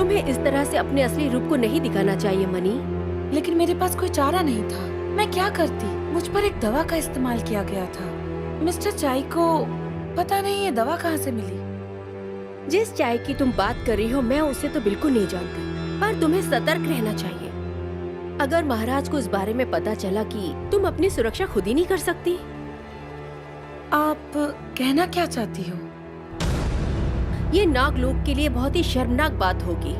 तुम्हें इस तरह से अपने असली रूप को नहीं दिखाना चाहिए मनी। लेकिन मेरे पास कोई चारा नहीं था। मैं क्या करती? मुझ पर एक दवा का इस्तेमाल किया गया था। मिस्टर चाई को पता नहीं ये दवा कहाँ से मिली। जिस चाय की तुम बात कर रही हो मैं उसे तो बिल्कुल नहीं जानती, पर तुम्हें सतर्क रहना चाहिए। अगर महाराज को इस बारे में पता चला कि तुम अपनी सुरक्षा खुद ही नहीं कर सकती। आप कहना क्या चाहती हो? ये नाग लोग के लिए बहुत ही शर्मनाक बात होगी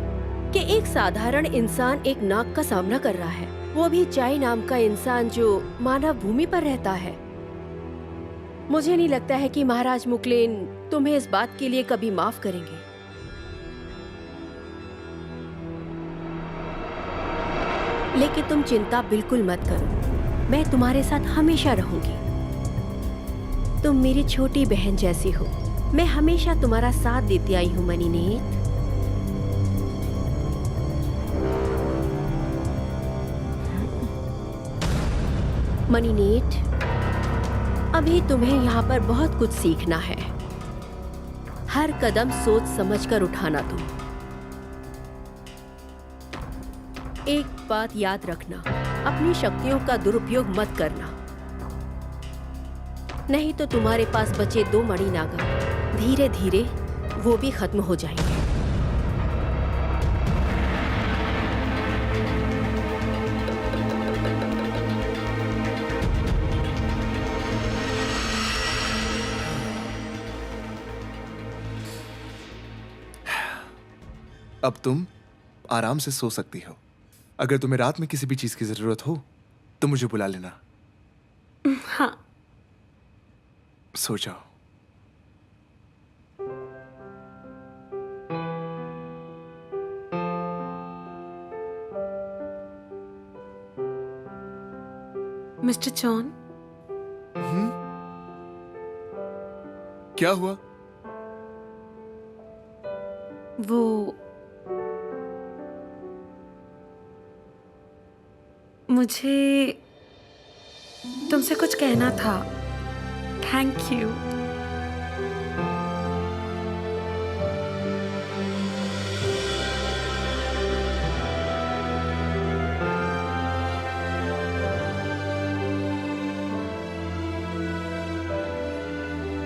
कि एक साधारण इंसान एक नाग का सामना कर रहा है, वो भी चाई नाम का इंसान जो मानव भूमि पर रहता है। मुझे नहीं लगता है कि महाराज मुकलेन तुम्हें इस बात के लिए कभी माफ करेंगे। लेकिन तुम चिंता बिल्कुल मत करो, मैं तुम्हारे साथ हमेशा रहूंगी। तुम मेरी छोटी बहन जैसी हो, मैं हमेशा तुम्हारा साथ देती आई हूँ मनीनेट। मनीनेट, अभी तुम्हें यहाँ पर बहुत कुछ सीखना है। हर कदम सोच समझकर उठाना तुम। एक बात याद रखना, अपनी शक्तियों का दुरुपयोग मत करना, नहीं तो तुम्हारे पास बचे 2 मणिनागा धीरे धीरे वो भी खत्म हो जाएंगे। अब तुम आराम से सो सकती हो। अगर तुम्हें रात में किसी भी चीज की जरूरत हो तो मुझे बुला लेना। हाँ। सो जाओ। मिस्टर चॉन, क्या हुआ? वो मुझे तुमसे कुछ कहना था। Thank you.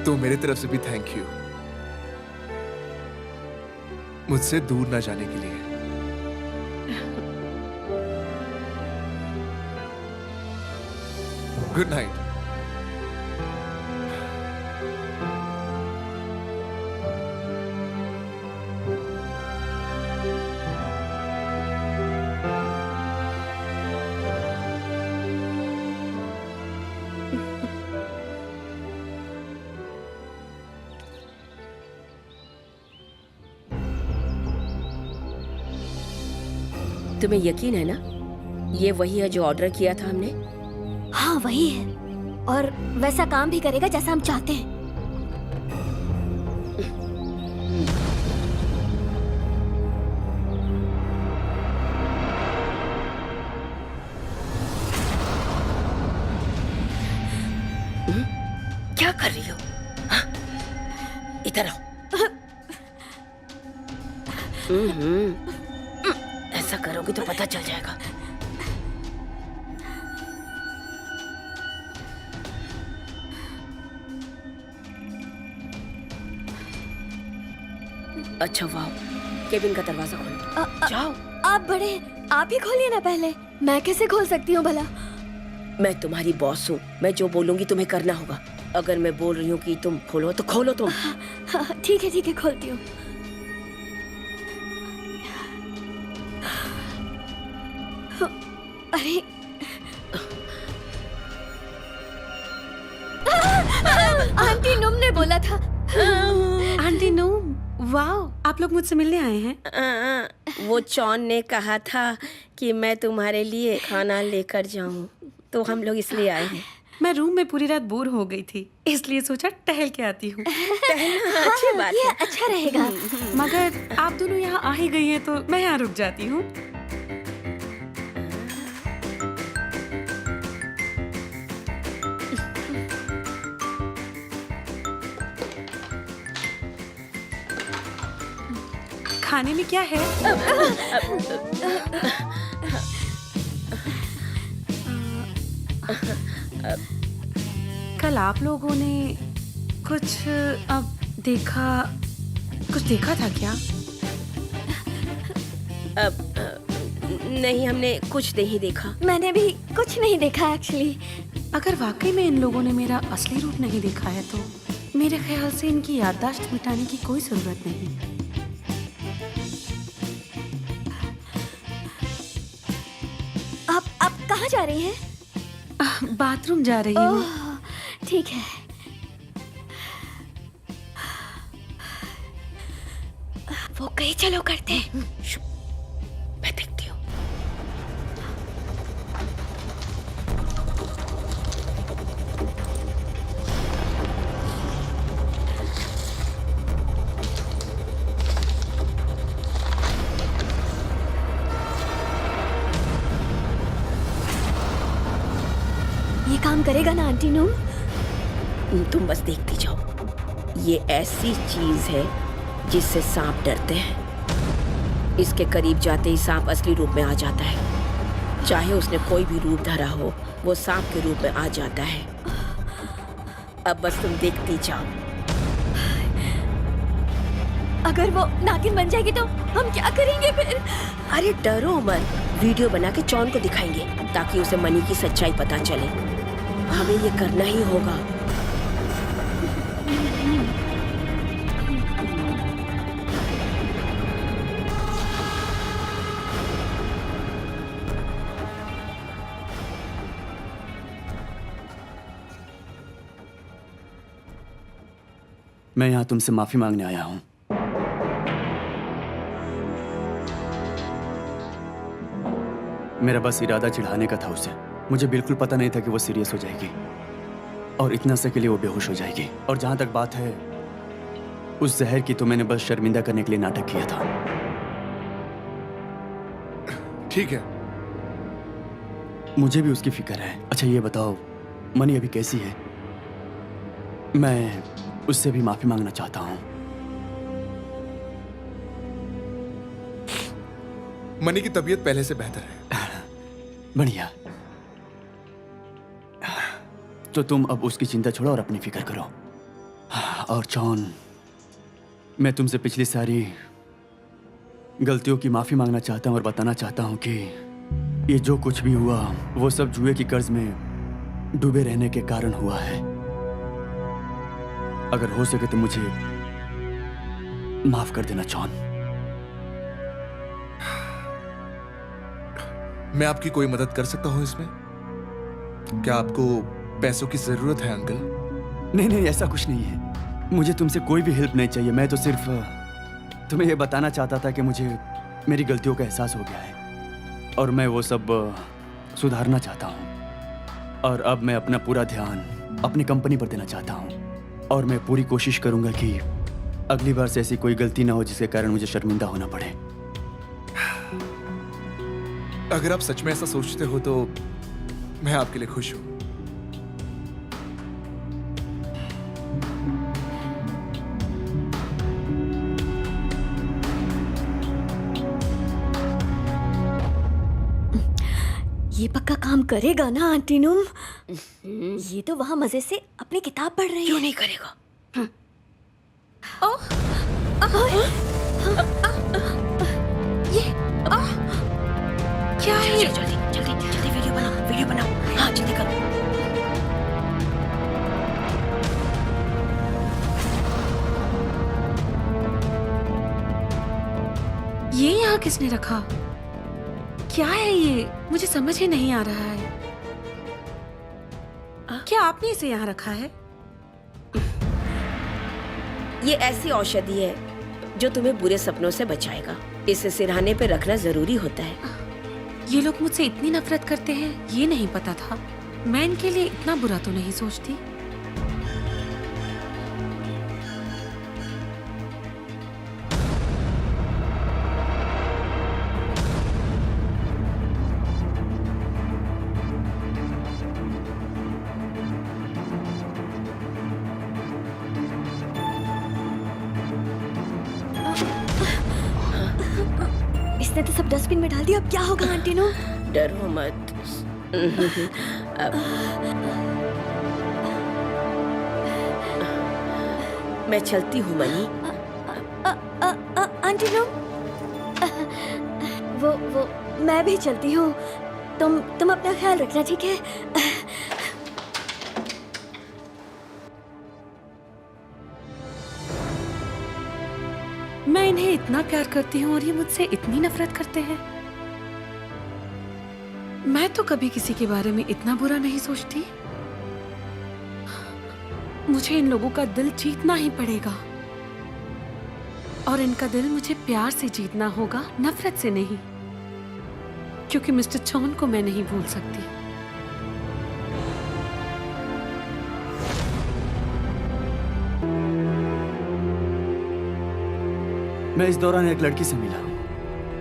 तो मेरे तरफ से भी थैंक यू, मुझसे दूर ना जाने के लिए। Good night. तुम्हें यकीन है ना, ये वही है जो ऑर्डर किया था हमने? हाँ वही है, और वैसा काम भी करेगा जैसा हम चाहते हैं। क्या कर रही हो? हाँ? इधर आओ। ऐसा करोगे तो पता चल जाएगा। अच्छा वाह, केबिन का दरवाजा खोलो। जाओ। आप बड़े हैं, आप ही खोलिए ना पहले। मैं कैसे खोल सकती हूँ भला? मैं तुम्हारी बॉस हूँ, मैं जो बोलूंगी तुम्हें करना होगा। अगर मैं बोल रही हूँ कि तुम खोलो तो खोलो तुम। हाँ, ठीक है खोलती हूँ। अरे आंटी नुम ने बोला था। आंटी नूम, वाओ, आप लोग मुझसे मिलने आए हैं? वो चॉन ने कहा था कि मैं तुम्हारे लिए खाना लेकर जाऊं, तो हम लोग इसलिए आए हैं। मैं रूम में पूरी रात बोर हो गई थी, इसलिए सोचा टहल के आती हूँ। अच्छी बात ये है। अच्छा रहेगा। मगर आप दोनों यहाँ आ ही गई हैं तो मैं यहाँ रुक जाती हूँ। खाने में क्या है? कल आप लोगों ने कुछ देखा था क्या? नहीं, हमने कुछ नहीं देखा। मैंने भी कुछ नहीं देखा एक्चुअली। अगर वाकई में इन लोगों ने मेरा असली रूप नहीं देखा है तो मेरे ख्याल से इनकी याददाश्त मिटाने की कोई जरूरत नहीं। आप कहाँ जा रही हैं? बाथरूम जा रही हूँ। ओह, ठीक है। वो कहीं चलो करते हैं। मैं देखती हूँ। ये काम करेगा ना आंटी नूम? तुम बस देखती जाओ। ये ऐसी चीज है जिससे सांप डरते हैं। इसके करीब जाते ही सांप असली रूप में आ जाता है। चाहे उसने कोई भी रूप धरा हो, वो सांप के रूप में आ जाता है। अब बस तुम देखती जाओ। अगर वो नागिन बन जाएगी तो हम क्या करेंगे फिर? अरे डरो मत, वीडियो बना के जॉन को दिखाएंगे ताकि उसे मनी की सच्चाई पता चले। हमें ये करना ही होगा। मैं यहाँ तुमसे माफी मांगने आया हूँ। मेरा बस इरादा चिढ़ाने का था उसे। मुझे बिल्कुल पता नहीं था कि वो सीरियस हो जाएगी और इतना से के लिए वो बेहोश हो जाएगी। और जहां तक बात है उस जहर की, तो मैंने बस शर्मिंदा करने के लिए नाटक किया था। ठीक है। मुझे भी उसकी फिक्र है। अच्छा ये बताओ, मनी अभी कैसी है? मैं उससे भी माफी मांगना चाहता हूँ। मनी की तबीयत पहले से बेहतर है। बढ़िया। तो तुम अब उसकी चिंता छोड़ो और अपनी फिक्र करो। और जॉन, मैं तुमसे पिछली सारी गलतियों की माफी मांगना चाहता हूँ और बताना चाहता हूँ कि ये जो कुछ भी हुआ वो सब जुए की कर्ज में डूबे रहने के कारण हुआ है। अगर हो सके तो मुझे माफ कर देना जॉन। मैं आपकी कोई मदद कर सकता हूं इसमें? क्या आपको पैसों की जरूरत है अंकल? नहीं नहीं, ऐसा कुछ नहीं है। मुझे तुमसे कोई भी हेल्प नहीं चाहिए। मैं तो सिर्फ तुम्हें यह बताना चाहता था कि मुझे मेरी गलतियों का एहसास हो गया है और मैं वो सब सुधारना चाहता हूँ। और अब मैं अपना पूरा ध्यान अपनी कंपनी पर देना चाहता हूँ और मैं पूरी कोशिश करूँगा कि अगली बार से ऐसी कोई गलती ना हो जिसके कारण मुझे शर्मिंदा होना पड़े। अगर आप सच में ऐसा सोचते हो तो मैं आपके लिए खुश हूं। ये पक्का काम करेगा ना आंटी नूम? ये तो वहाँ मजे से अपनी किताब पढ़ रही क्यों है। नहीं करेगा? क्या है? जल्दी जल्दी जल्दी वीडियो बनाओ। हाँ जल्दी करो। ये यहाँ किसने रखा? क्या है ये? मुझे समझ ही नहीं आ रहा है। क्या आपने इसे यहाँ रखा है? ये ऐसी औषधि है जो तुम्हें बुरे सपनों से बचाएगा। इसे सिरहाने पे रखना जरूरी होता है। ये लोग मुझसे इतनी नफरत करते हैं, ये नहीं पता था। मैं इनके लिए इतना बुरा तो नहीं सोचती। इसने तो सब डस्टबिन में डाल दिया, अब क्या होगा आंटी नो? डरो मत। मैं चलती हूँ मनी। आंटी नो, वो मैं भी चलती हूँ। तुम अपना ख्याल रखना, ठीक है? मैं इन्हें इतना प्यार करती हूँ और ये मुझसे इतनी नफरत करते हैं। मैं तो कभी किसी के बारे में इतना बुरा नहीं सोचती। मुझे इन लोगों का दिल जीतना ही पड़ेगा और इनका दिल मुझे प्यार से जीतना होगा, नफरत से नहीं, क्योंकि मिस्टर चॉन को मैं नहीं भूल सकती। मैं इस दौरान एक लड़की से मिला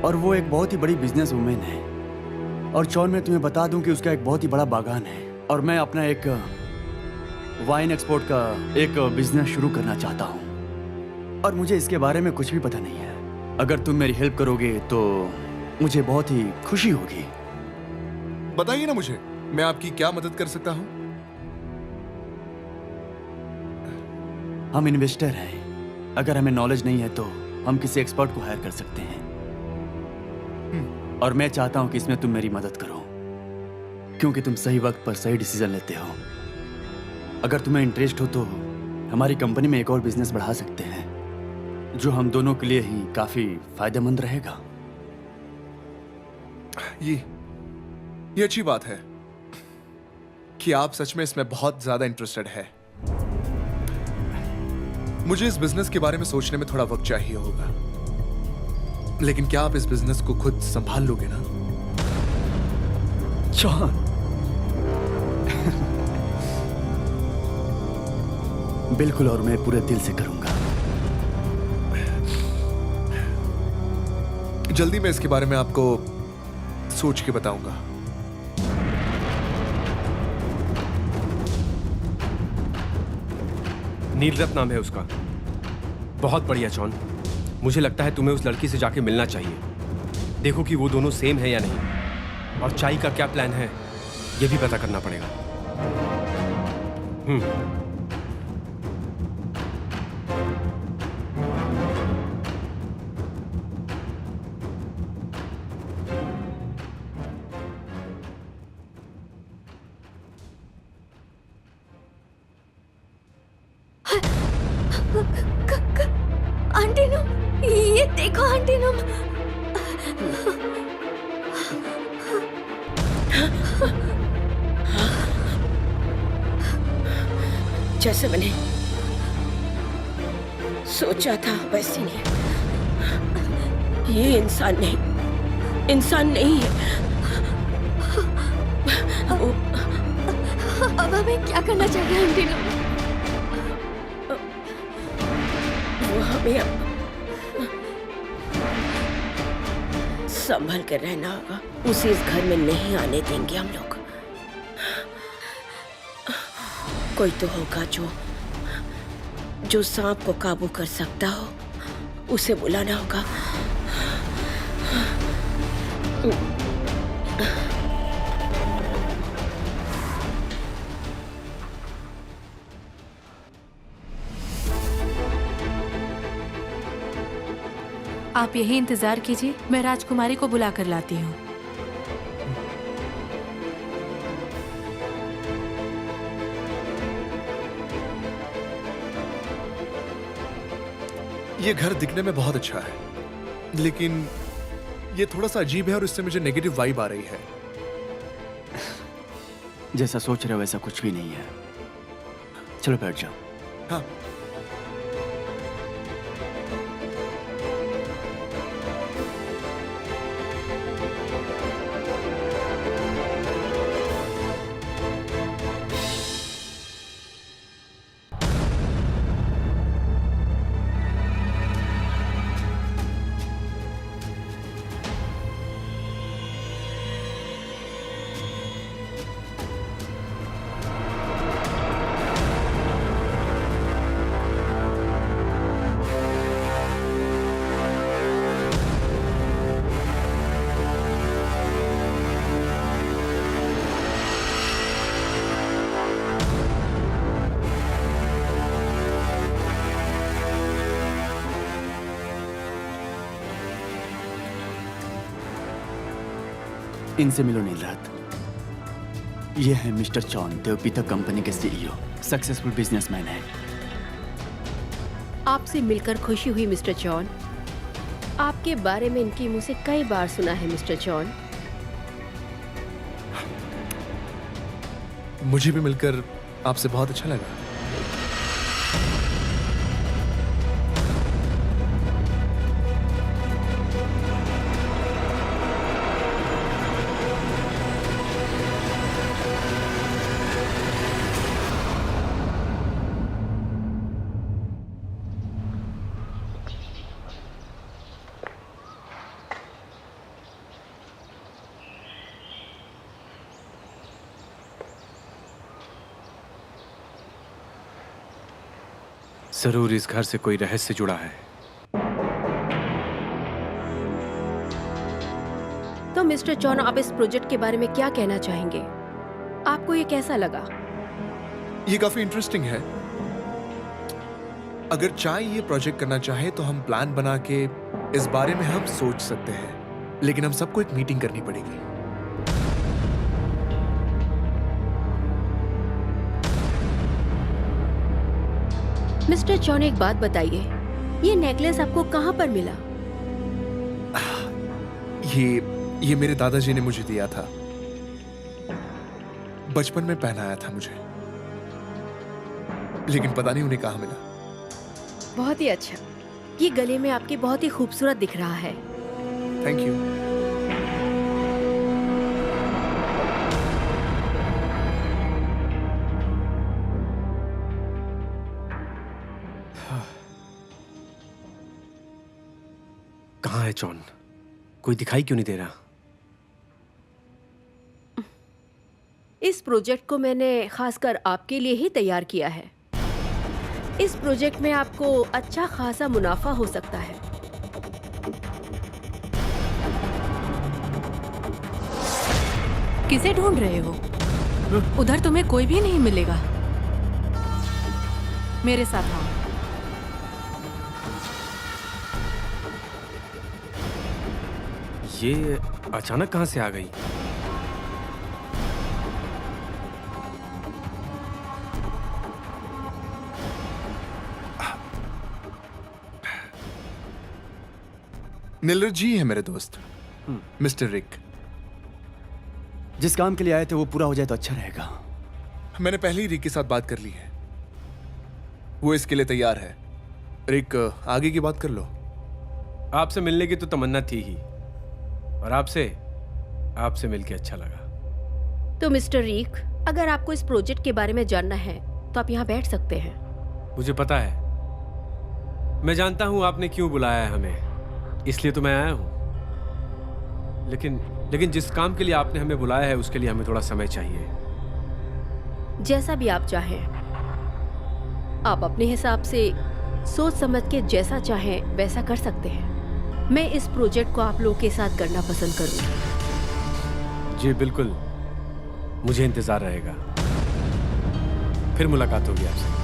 और वो एक बहुत ही बड़ी बिजनेस वुमेन है। और चौन मैं तुम्हें बता दूं कि उसका एक बहुत ही बड़ा बागान है और मैं अपना एक वाइन एक्सपोर्ट का एक बिजनेस शुरू करना चाहता हूं और मुझे इसके बारे में कुछ भी पता नहीं है। अगर तुम मेरी हेल्प करोगे तो मुझे बहुत ही खुशी होगी। बताइए ना मुझे, मैं आपकी क्या मदद कर सकता हूं? हम इन्वेस्टर हैं। अगर हमें नॉलेज नहीं है तो हम किसी एक्सपर्ट को हायर कर सकते हैं और मैं चाहता हूं कि इसमें तुम मेरी मदद करो, क्योंकि तुम सही वक्त पर सही डिसीजन लेते हो। अगर तुम्हें इंटरेस्ट हो तो हमारी कंपनी में एक और बिजनेस बढ़ा सकते हैं जो हम दोनों के लिए ही काफी फायदेमंद रहेगा। ये अच्छी बात है कि आप सच में इसमें बहुत ज्यादा इंटरेस्टेड है। मुझे इस बिजनेस के बारे में सोचने में थोड़ा वक्त चाहिए होगा, लेकिन क्या आप इस बिजनेस को खुद संभाल लोगे ना? जॉन, बिल्कुल, और मैं पूरे दिल से करूंगा। जल्दी मैं इसके बारे में आपको सोच के बताऊंगा। नीलरत्न नाम है उसका। बहुत बढ़िया जॉन, मुझे लगता है तुम्हें उस लड़की से जाके मिलना चाहिए। देखो कि वो दोनों सेम है या नहीं, और चाय का क्या प्लान है ये भी पता करना पड़ेगा। आंटी नो, ये देखो आंटी नो। जैसे मैंने सोचा था वैसे नहीं। ये इंसान नहीं है। वो अब हमें क्या करना चाहिए आंटी नो? हमें अब संभल कर रहना होगा। उसे इस घर में नहीं आने देंगे हम लोग। कोई तो होगा जो सांप को काबू कर सकता हो, उसे बुलाना होगा। आप यही इंतजार कीजिए, मैं राजकुमारी को बुला कर लाती हूँ। ये घर दिखने में बहुत अच्छा है, लेकिन ये थोड़ा सा अजीब है और इससे मुझे नेगेटिव वाइब आ रही है। जैसा सोच रहे हो वैसा कुछ भी नहीं है। चलो बैठ जाओ। हाँ, इनसे मिलो नीलरात। ये है मिस्टर चौन, देवपिता कंपनी के सीईओ, सक्सेसफुल बिजनेसमैन है। आपसे मिलकर खुशी हुई मिस्टर जॉन। आपके बारे में इनके मुंह से कई बार सुना है मिस्टर जॉन। मुझे भी मिलकर आपसे बहुत अच्छा लगा। जरूर इस घर से कोई रहस्य जुड़ा है। तो मिस्टर जॉन, आप इस प्रोजेक्ट के बारे में क्या कहना चाहेंगे? आपको ये कैसा लगा? ये काफी इंटरेस्टिंग है। अगर चाय ये प्रोजेक्ट करना चाहे तो हम प्लान बना के इस बारे में हम सोच सकते हैं, लेकिन हम सबको एक मीटिंग करनी पड़ेगी। मिस्टर जॉन, एक बात बताइए, ये नेकलेस आपको कहाँ पर मिला? ये मेरे दादाजी ने मुझे दिया था। बचपन में पहनाया था मुझे, लेकिन पता नहीं उन्हें कहाँ मिला। बहुत ही अच्छा। ये गले में आपके बहुत ही खूबसूरत दिख रहा है। Thank you. कहाँ है जॉन? कोई दिखाई क्यों नहीं दे रहा? इस प्रोजेक्ट को मैंने खासकर आपके लिए ही तैयार किया है। इस प्रोजेक्ट में आपको अच्छा खासा मुनाफा हो सकता है। किसे ढूंढ रहे हो? उधर तुम्हें कोई भी नहीं मिलेगा। मेरे साथ आओ। ये अचानक कहाँ से आ गई? नीलर जी है मेरे दोस्त, मिस्टर रिक। जिस काम के लिए आए थे वो पूरा हो जाए तो अच्छा रहेगा। मैंने पहले ही रिक के साथ बात कर ली है, वो इसके लिए तैयार है। रिक, आगे की बात कर लो। आपसे मिलने की तो तमन्ना थी ही, और आपसे मिलके अच्छा लगा। तो मिस्टर रीक, अगर आपको इस प्रोजेक्ट के बारे में जानना है तो आप यहाँ बैठ सकते हैं। मुझे पता है, मैं जानता हूँ आपने क्यों बुलाया है हमें, इसलिए तो मैं आया हूँ। लेकिन जिस काम के लिए आपने हमें बुलाया है उसके लिए हमें थोड़ा समय चाहिए। जैसा भी आप चाहें, आप अपने हिसाब से सोच समझ के जैसा चाहें वैसा कर सकते हैं। मैं इस प्रोजेक्ट को आप लोगों के साथ करना पसंद करूंगी। जी बिल्कुल, मुझे इंतजार रहेगा। फिर मुलाकात होगी आपसे।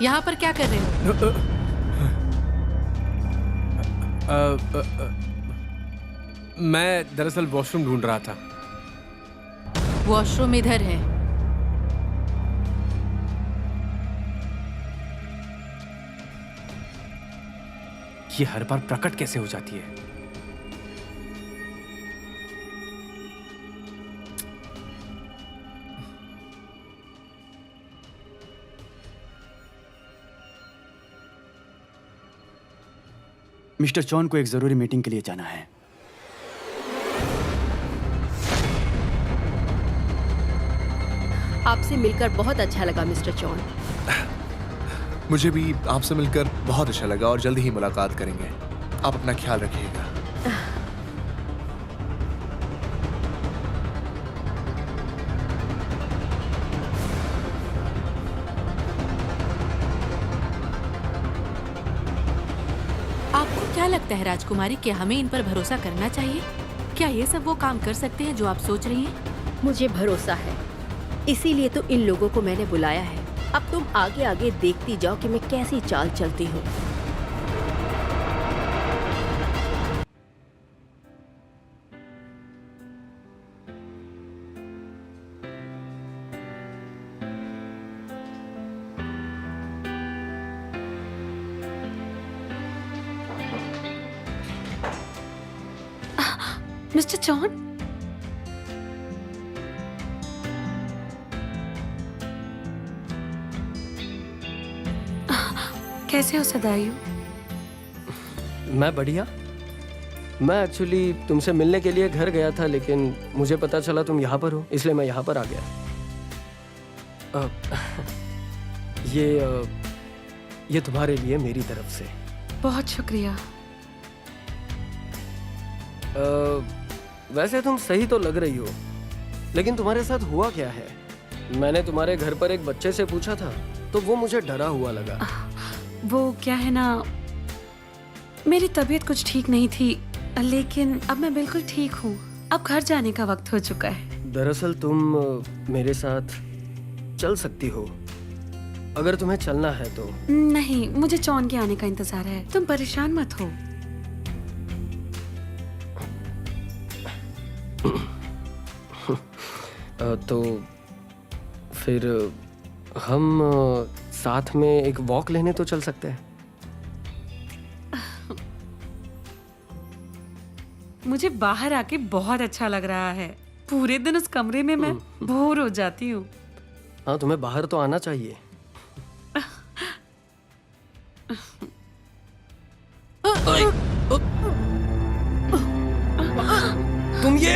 यहाँ पर क्या कर रहे हो? मैं दरअसल वॉशरूम ढूंढ रहा था। वॉशरूम इधर है। ये हर बार प्रकट कैसे हो जाती है? मिस्टर चौन को एक जरूरी मीटिंग के लिए जाना है। आपसे मिलकर बहुत अच्छा लगा मिस्टर चौन। मुझे भी आपसे मिलकर बहुत अच्छा लगा और जल्दी ही मुलाकात करेंगे। आप अपना ख्याल रखिएगा। आपको क्या लगता है राजकुमारी, कि हमें इन पर भरोसा करना चाहिए? क्या ये सब वो काम कर सकते हैं जो आप सोच रही हैं? मुझे भरोसा है, इसीलिए तो इन लोगों को मैंने बुलाया है। अब तुम आगे आगे देखती जाओ कि मैं कैसी चाल चलती हूँ। मिस्टर चौन, कैसे हो सदायु? मैं बढ़िया। मैं एक्चुअली तुमसे मिलने के लिए घर गया था, लेकिन मुझे पता चला तुम यहाँ पर हो, इसलिए मैं यहाँ पर आ गया। ये तुम्हारे लिए मेरी तरफ से। बहुत शुक्रिया। वैसे तुम सही तो लग रही हो, लेकिन तुम्हारे साथ हुआ क्या है? मैंने तुम्हारे घर पर एक बच्चे से पूछा था, तो वो मुझे डरा हुआ लगा। वो क्या है ना, मेरी तबीयत कुछ ठीक नहीं थी, लेकिन अब मैं बिल्कुल ठीक हूँ। अब घर जाने का वक्त हो चुका है। दरअसल तुम मेरे साथ चल सकती हो, अगर तुम्हें चलना है तो। नहीं, मुझे चौन के आने का इंतजार है, तुम परेशान मत हो। तो फिर हम साथ में एक वॉक लेने तो चल सकते हैं। मुझे बाहर आके बहुत अच्छा लग रहा है। पूरे दिन उस कमरे में मैं बोर हो जाती हूँ। हाँ, तुम्हें बाहर तो आना चाहिए। तुम ये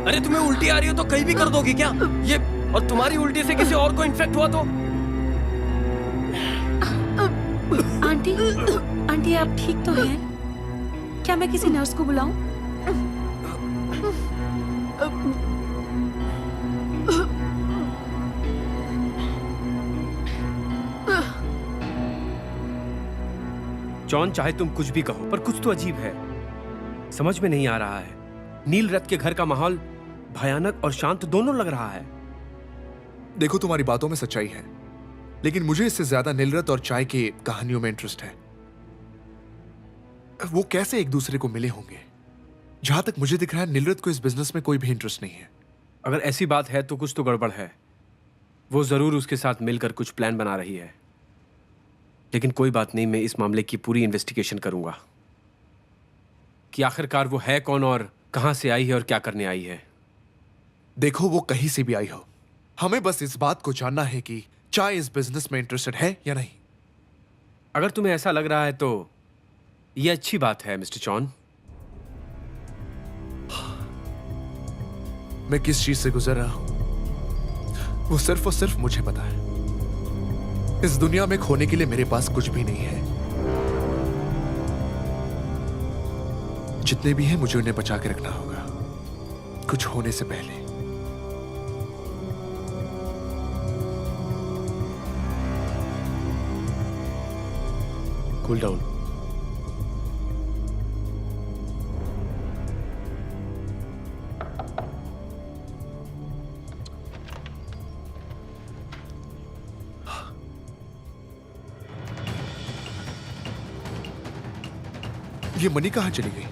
अरे तुम्हें उल्टी आ रही हो तो कहीं भी कर दोगी क्या? ये, और तुम्हारी उल्टी से किसी और को इन्फेक्ट हुआ तो? आंटी, आंटी आप ठीक तो हैं? क्या मैं किसी नर्स को बुलाऊं? जॉन, चाहे तुम कुछ भी कहो, पर कुछ तो अजीब है। समझ में नहीं आ रहा है। नील रथ के घर का माहौल भयानक और शांत दोनों लग रहा है। देखो, तुम्हारी बातों में सच्चाई है, लेकिन मुझे इससे ज्यादा नीलरत और चाय की कहानियों में इंटरेस्ट है। वो कैसे एक दूसरे को मिले होंगे? जहां तक मुझे दिख रहा है, नीलरत को इस बिजनेस में कोई भी इंटरेस्ट नहीं है। अगर ऐसी बात है तो कुछ तो गड़बड़ है। वो जरूर उसके साथ मिलकर कुछ प्लान बना रही है। लेकिन कोई बात नहीं, मैं इस मामले की पूरी इन्वेस्टिगेशन करूंगा कि आखिरकार वो है कौन और कहां से आई है और क्या करने आई है। देखो, वो कहीं से भी आई हो, हमें बस इस बात को जानना है कि चाय इस बिजनेस में इंटरेस्टेड है या नहीं। अगर तुम्हें ऐसा लग रहा है तो ये अच्छी बात है मिस्टर चौन। मैं किस चीज से गुजर रहा हूं, वो सिर्फ और सिर्फ मुझे पता है। इस दुनिया में खोने के लिए मेरे पास कुछ भी नहीं है। जितने भी हैं, मुझे उन्हें बचा के रखना होगा, कुछ होने से पहले। Cool down. ये मनी कहां चली गई?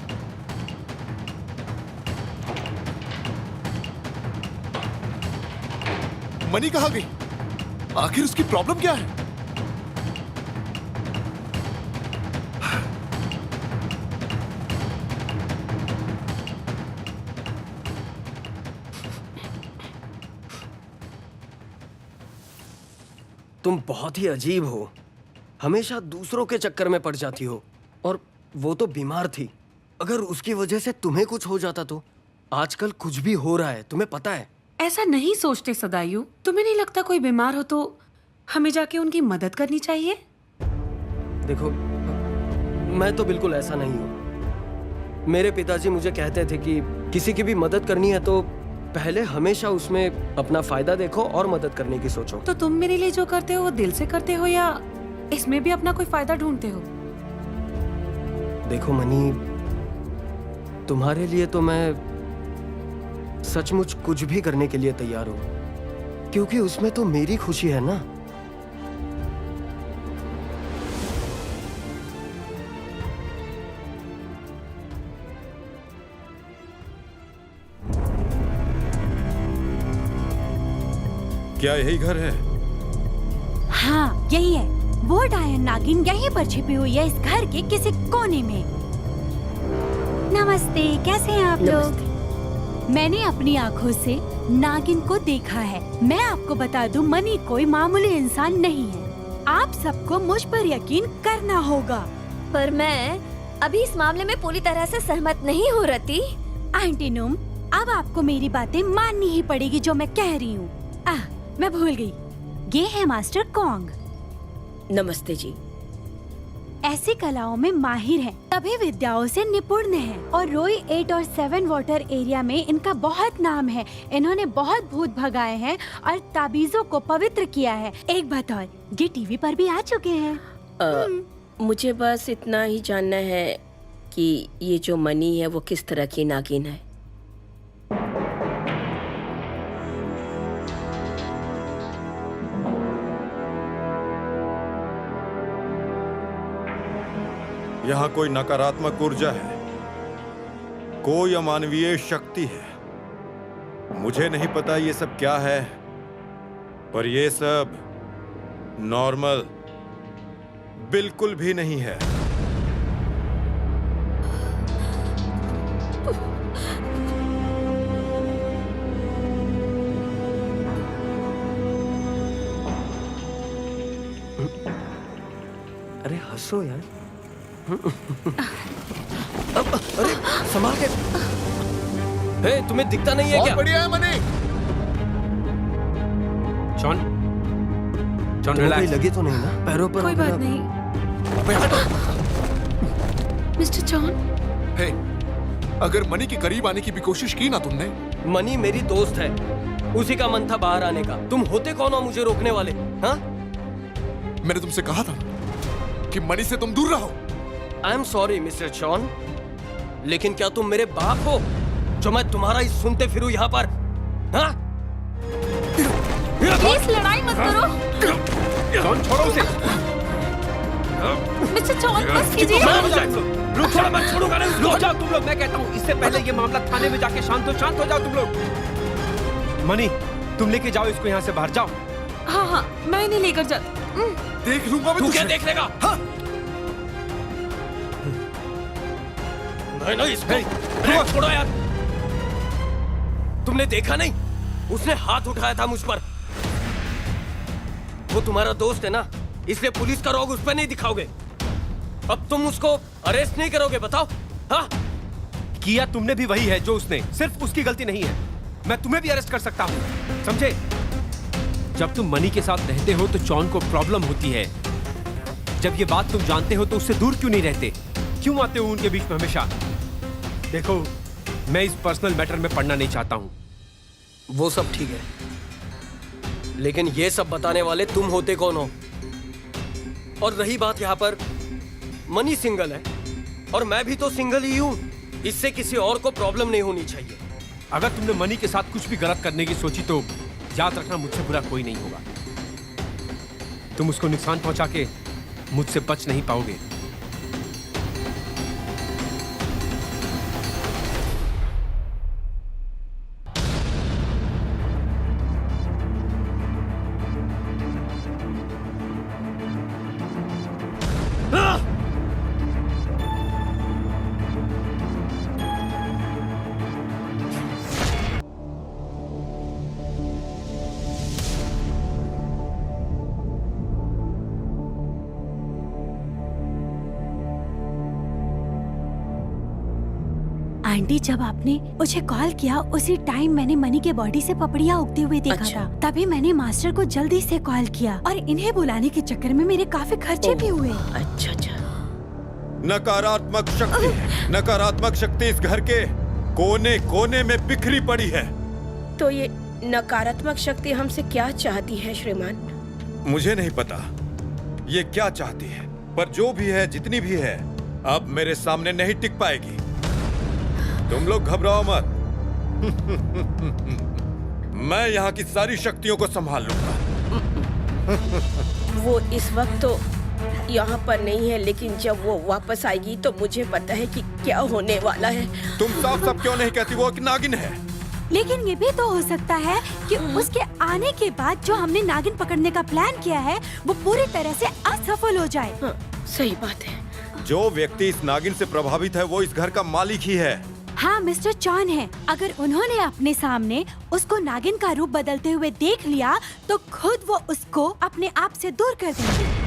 मनी कहां गई? आखिर उसकी प्रॉब्लम क्या है? तुम बहुत ही अजीब हो, हमेशा दूसरों के चक्कर में पड़ जाती हो। और वो तो बीमार थी, अगर उसकी वजह से तुम्हें कुछ हो जाता तो? आजकल कुछ भी हो रहा है, तुम्हें पता है। ऐसा नहीं सोचते सदायु। तुम्हें नहीं लगता कोई बीमार हो तो हमें जाके उनकी मदद करनी चाहिए? देखो, मैं तो बिल्कुल ऐसा नहीं हूँ। मेरे पिताजी मुझे कहते थे कि किसी की भी मदद करनी है तो पहले हमेशा उसमें अपना फायदा देखो और मदद करने की सोचो। तो तुम मेरे लिए जो करते हो वो दिल से करते हो या इसमें भी अपना कोई फायदा ढूंढते हो? देखो मनी, तुम्हारे लिए तो मैं सचमुच कुछ भी करने के लिए तैयार हूँ, क्योंकि उसमें तो मेरी खुशी है ना। क्या यही घर है? हाँ यही है। वो डायन नागिन यहीं पर छिपी हुई है, इस घर के किसी कोने में। नमस्ते, कैसे हैं आप लोग? मैंने अपनी आँखों से नागिन को देखा है। मैं आपको बता दूं, मनी कोई मामूली इंसान नहीं है। आप सबको मुझ पर यकीन करना होगा। पर मैं अभी इस मामले में पूरी तरह से सहमत नहीं हो रती। आंटी नुम, अब आपको मेरी बातें माननी ही पड़ेगी जो मैं कह रही हूँ। मैं भूल गई, ये है मास्टर कॉन्ग। नमस्ते जी। ऐसी कलाओं में माहिर हैं, सभी विद्याओं से निपुण हैं और रोई 8 और 7 वाटर एरिया में इनका बहुत नाम है। इन्होंने बहुत भूत भगाए हैं और ताबीजों को पवित्र किया है। एक बात और, ये टीवी पर भी आ चुके हैं। मुझे बस इतना ही जानना है कि ये जो मनी है वो किस तरह की नागिन है। यहाँ कोई नकारात्मक ऊर्जा है, कोई अमानवीय शक्ति है। मुझे नहीं पता ये सब क्या है, पर ये सब नॉर्मल बिल्कुल भी नहीं है। अरे हंसो यार। अरे संभाल के। हे, तुम्हें दिखता नहीं है क्या? बढ़िया है मनी। जॉन, जॉन तुम्हें कोई रिलैक्स। लगी तो नहीं ना पैरों पर? कोई बात नहीं। मिस्टर जॉन, हे, अगर मनी के करीब आने की भी कोशिश की ना तुमने। मनी मेरी दोस्त है, उसी का मन था बाहर आने का। तुम होते कौन हो मुझे रोकने वाले? हाँ? मैंने तुमसे कहा था कि मनी से तुम दूर रहो। I am sorry mister John, लेकिन क्या तुम मेरे बाप हो जो मैं तुम्हारा ही सुनते फिरूं यहाँ पर? हाँ? प्लीज लड़ाई मत करो। जॉन छोड़ो उसे। मिस्टर जॉन बस कीजिए। रुक जाओ, मैं छोड़ूंगा नहीं उसको। रुक जाओ तुम लोग, मैं कहता हूँ इससे पहले ये मामला थाने में जाके शांत हो जाओ तुम लोग। मनी, तुम लेके जाओ इसको यहाँ से बाहर। जाओ। हाँ हाँ, मैं नहीं लेकर जाती। देख लूंगा मैं तू क्या तुझे। देख लेगा? हाँ? नहीं इसको छोड़ो यार। तुमने देखा नहीं, उसने हाथ उठाया था मुझ पर। वो तुम्हारा दोस्त है ना, इसलिए पुलिस का रोग उस पर नहीं दिखाओगे। अब तुम उसको अरेस्ट नहीं करोगे, बताओ? हाँ? किया तुमने भी वही है जो उसने, सिर्फ उसकी गलती नहीं है। मैं तुम्हें भी अरेस्ट कर सकता हूँ, समझे? जब तुम मनी के साथ रहते हो तो जॉन को प्रॉब्लम होती है। जब ये बात तुम जानते हो तो उससे दूर क्यों नहीं रहते? क्यों आते हो उनके बीच में हमेशा? देखो, मैं इस पर्सनल मैटर में पढ़ना नहीं चाहता हूँ। वो सब ठीक है, लेकिन ये सब बताने वाले तुम होते कौन हो? और रही बात यहाँ पर, मनी सिंगल है और मैं भी तो सिंगल ही हूँ। इससे किसी और को प्रॉब्लम नहीं होनी चाहिए। अगर तुमने मनी के साथ कुछ भी गलत करने की सोची तो याद रखना, मुझसे बुरा कोई नहीं होगा। तुम उसको नुकसान पहुंचा के मुझसे बच नहीं पाओगे। आंटी, जब आपने मुझे कॉल किया उसी टाइम मैंने मनी के बॉडी से पपड़ियाँ उगते हुए देखा अच्छा। था। तभी मैंने मास्टर को जल्दी से कॉल किया और इन्हें बुलाने के चक्कर में मेरे काफी खर्चे भी हुए। अच्छा अच्छा। नकारात्मक शक्ति, नकारात्मक शक्ति इस घर के कोने कोने में बिखरी पड़ी है। तो ये नकारात्मक शक्ति हमसे क्या चाहती है श्रीमान? मुझे नहीं पता ये क्या चाहती है, पर जो भी है, जितनी भी है, अब मेरे सामने नहीं टिक पाएगी। तुम लोग घबराओ मत। मैं यहाँ की सारी शक्तियों को संभाल लूंगा। वो इस वक्त तो यहाँ पर नहीं है, लेकिन जब वो वापस आएगी तो मुझे पता है कि क्या होने वाला है। तुम साफ साफ क्यों नहीं कहती वो एक नागिन है? लेकिन ये भी तो हो सकता है कि उसके आने के बाद जो हमने नागिन पकड़ने का प्लान किया है वो पूरी तरह से असफल हो जाए। हाँ, सही बात है। जो व्यक्ति इस नागिन से प्रभावित है वो इस घर का मालिक ही है। हाँ, मिस्टर चॉन है। अगर उन्होंने अपने सामने उसको नागिन का रूप बदलते हुए देख लिया तो खुद वो उसको अपने आप से दूर कर देंगे।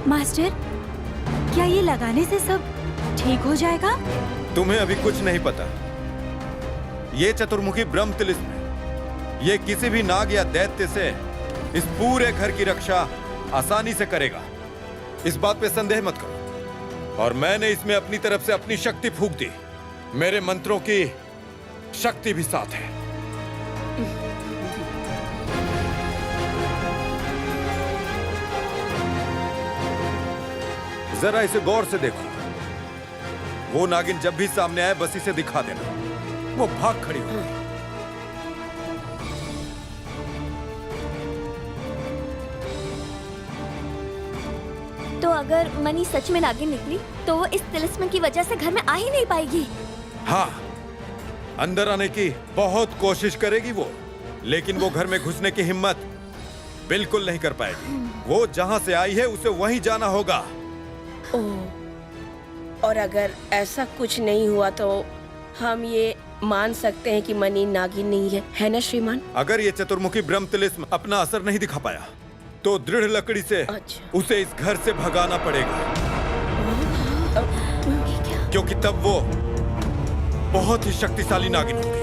मास्टर, क्या ये लगाने से सब ठीक हो जाएगा? तुम्हें अभी कुछ नहीं पता। ये चतुर्मुखी ब्रह्म तिलिस्म है। ये किसी भी नाग या दैत्य से इस पूरे घर की रक्षा आसानी से करेगा। इस बात पे संदेह मत करो। और मैंने इसमें अपनी तरफ से अपनी शक्ति फूंक दी। मेरे मंत्रों की शक्ति भी साथ है। जरा इसे गौर से देखो। वो नागिन जब भी सामने आए बस इसे दिखा देना। वो भाग खड़ी होगी। तो अगर मनी सच में नागिन निकली तो वो इस तिलिस्म की वजह से घर में आ ही नहीं पाएगी। हाँ, अंदर आने की बहुत कोशिश करेगी वो, लेकिन वो घर में घुसने की हिम्मत बिल्कुल नहीं कर पाएगी। वो जहाँ से आई है उसे वहीं जाना होगा। और अगर ऐसा कुछ नहीं हुआ तो हम ये मान सकते हैं कि मनी नागिन नहीं है ना श्रीमान? अगर ये चतुर्मुखी ब्रह्म तिलिस्म अपना असर नहीं दिखा पाया तो दृढ़ लकड़ी से उसे इस घर से भगाना पड़ेगा। क्योंकि तब वो बहुत ही शक्तिशाली नागिन होगी।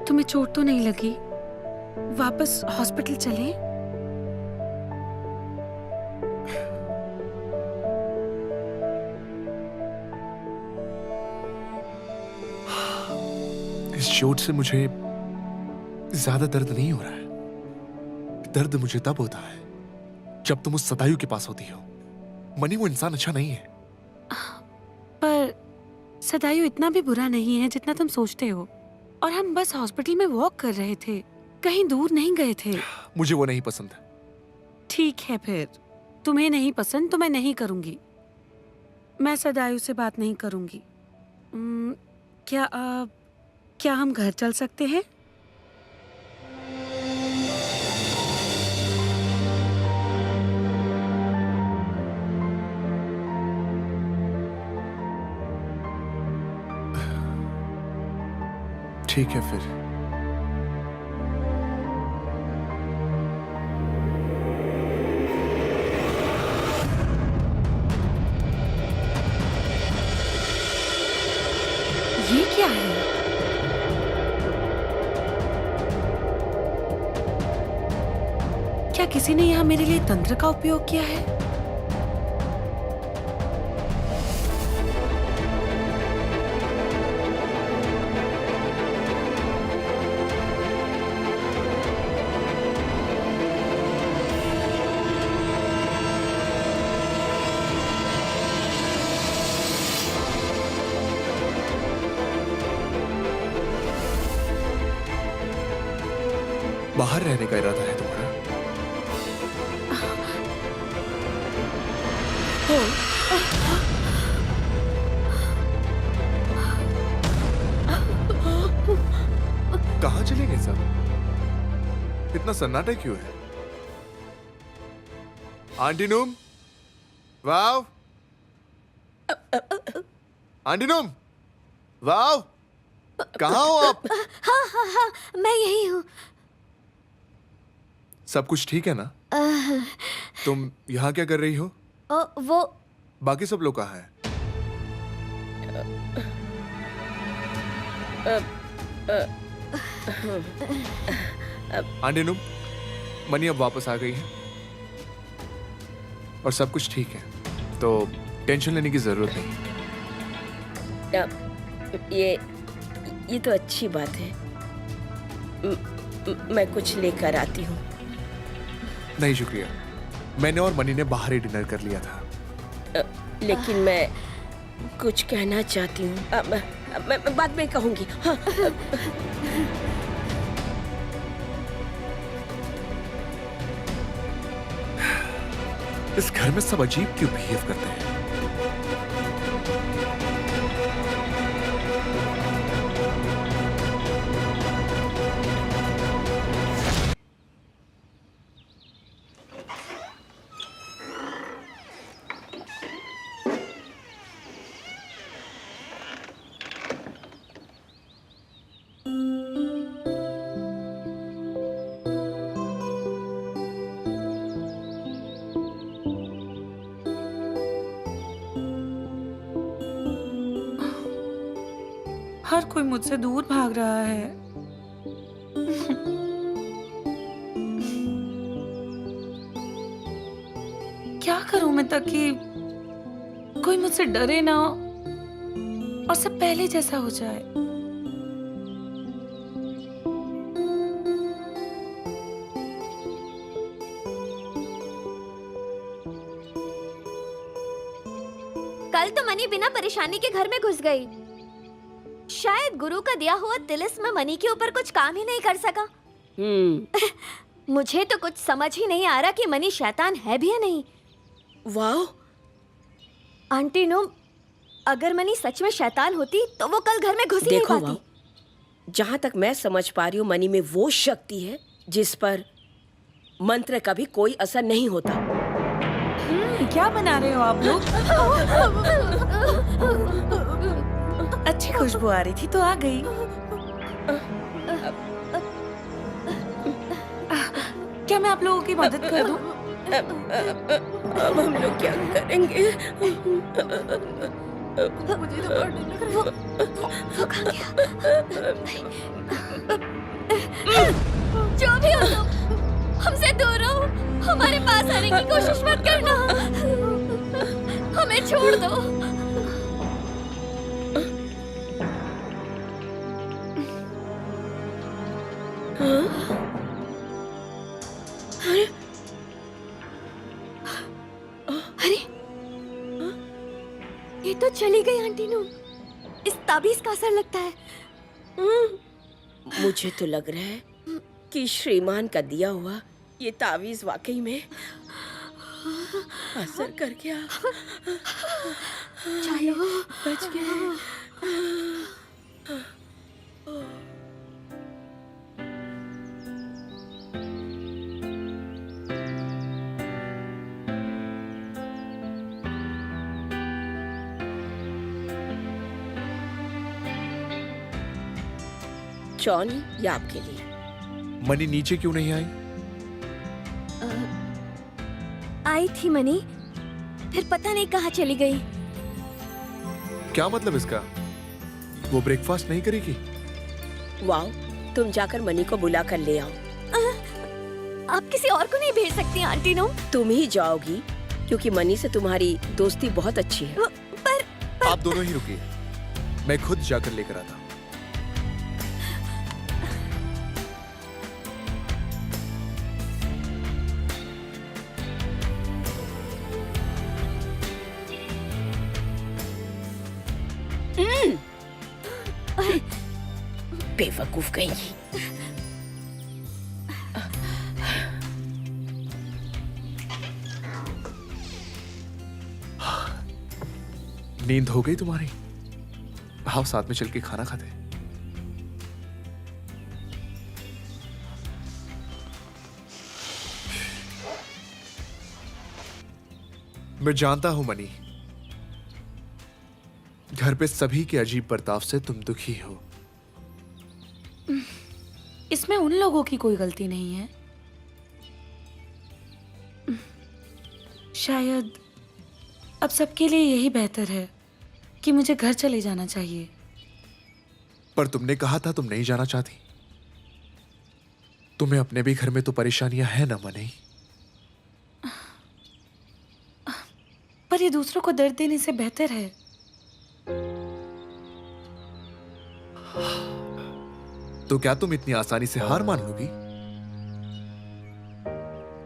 तुम्हें चोट तो नहीं लगी? वापस हॉस्पिटल चलें? इस चोट से मुझे ज्यादा दर्द नहीं हो रहा है। दर्द मुझे तब होता है जब तुम उस सतायु के पास होती हो। मनी वो इंसान अच्छा नहीं है। पर सदायु इतना भी बुरा नहीं है जितना तुम सोचते हो। और हम बस हॉस्पिटल में वॉक कर रहे थे, कहीं दूर नहीं गए थे। मुझे वो नहीं पसंद। ठीक है, फिर तुम्हें नहीं पसंद तो मैं नहीं करूंगी। मैं सदायु से बात नहीं करूंगी। क्या हम घर चल सकते हैं? ठीक है फिर। ये क्या है? क्या किसी ने यहाँ मेरे लिए तंत्र का उपयोग किया है? बाहर रहने का इरादा है तुम्हारा? कहाँ चले गए सब? इतना सन्नाटा क्यों है? आंटी नूम, वाव, आंटी नूम, वाव, कहाँ हो आप? हाँ हाँ हाँ, मैं यही हूँ। सब कुछ ठीक है ना? तुम यहाँ क्या कर रही हो? वो बाकी सब लोग कहाँ हैं? आंटी नूम, मनी अब वापस आ गई है और सब कुछ ठीक है, तो टेंशन लेने की जरूरत नहीं। ये तो अच्छी बात है। मैं कुछ लेकर आती हूँ। नहीं शुक्रिया, मैंने और मनी ने बाहर ही डिनर कर लिया था। लेकिन मैं कुछ कहना चाहती हूँ। मैं बाद में कहूँगी। हाँ। इस घर में सब अजीब क्यों बिहेव करते हैं? हर कोई मुझसे दूर भाग रहा है। क्या करूं मैं ताकि कोई मुझसे डरे ना और सब पहले जैसा हो जाए। कल तो मनी बिना परेशानी के घर में घुस गई। शायद गुरु का दिया हुआ तिलिस्म मनी के ऊपर कुछ काम ही नहीं कर सका। मुझे तो कुछ समझ ही नहीं आ रहा कि मनी शैतान है भी या नहीं। वाह आंटी नूम, अगर मनी सच में शैतान होती तो वो कल घर में घुस ही नहीं देखो पाती। वाह, जहाँ तक मैं समझ पा रही हूँ मनी में वो शक्ति है जिस पर मंत्र का भी कोई असर नहीं होता। क्या बना रहे हो आप लोग? अच्छी खुशबू आ रही थी तो आ गई। क्या मैं आप लोगों की मदद कर दूं? अब हम लोग क्या करेंगे? मुझे तो बहुत डर लग रहा है। वो कहाँ गया? जो भी हो तुम, हमसे दूर रहो। हमारे पास आने की कोशिश मत करना। हमें छोड़ दो। अरे ये तो चली गई आंटी नूम। इस ताबीज का असर लगता है। मुझे तो लग रहा है कि श्रीमान का दिया हुआ ये तावीज वाकई में असर कर गया। चलो बच गए। जॉन, ये आपके लिए। मनी नीचे क्यों नहीं आई? आई थी मनी, फिर पता नहीं कहाँ चली गई। क्या मतलब इसका? वो ब्रेकफास्ट नहीं करेगी? वाह, तुम जाकर मनी को बुला कर ले आओ। आप किसी और को नहीं भेज सकती आंटी नूम। तुम ही जाओगी क्योंकि मनी से तुम्हारी दोस्ती बहुत अच्छी है। पर आप दोनों ही रुकिए, मैं खुद जाकर लेकर आता हूं। बेवकूफ कहीं। नींद हो गई तुम्हारी? आओ साथ में चल के खाना खाते हैं। मैं जानता हूं मनी, घर पे सभी के अजीब बर्ताव से तुम दुखी हो। इसमें उन लोगों की कोई गलती नहीं है। शायद अब सबके लिए यही बेहतर है कि मुझे घर चले जाना चाहिए। पर तुमने कहा था तुम नहीं जाना चाहती। तुम्हें अपने भी घर में तो परेशानियां हैं ना मनी? पर ये दूसरों को दर्द देने से बेहतर है। तो क्या तुम इतनी आसानी से हार मान लोगी?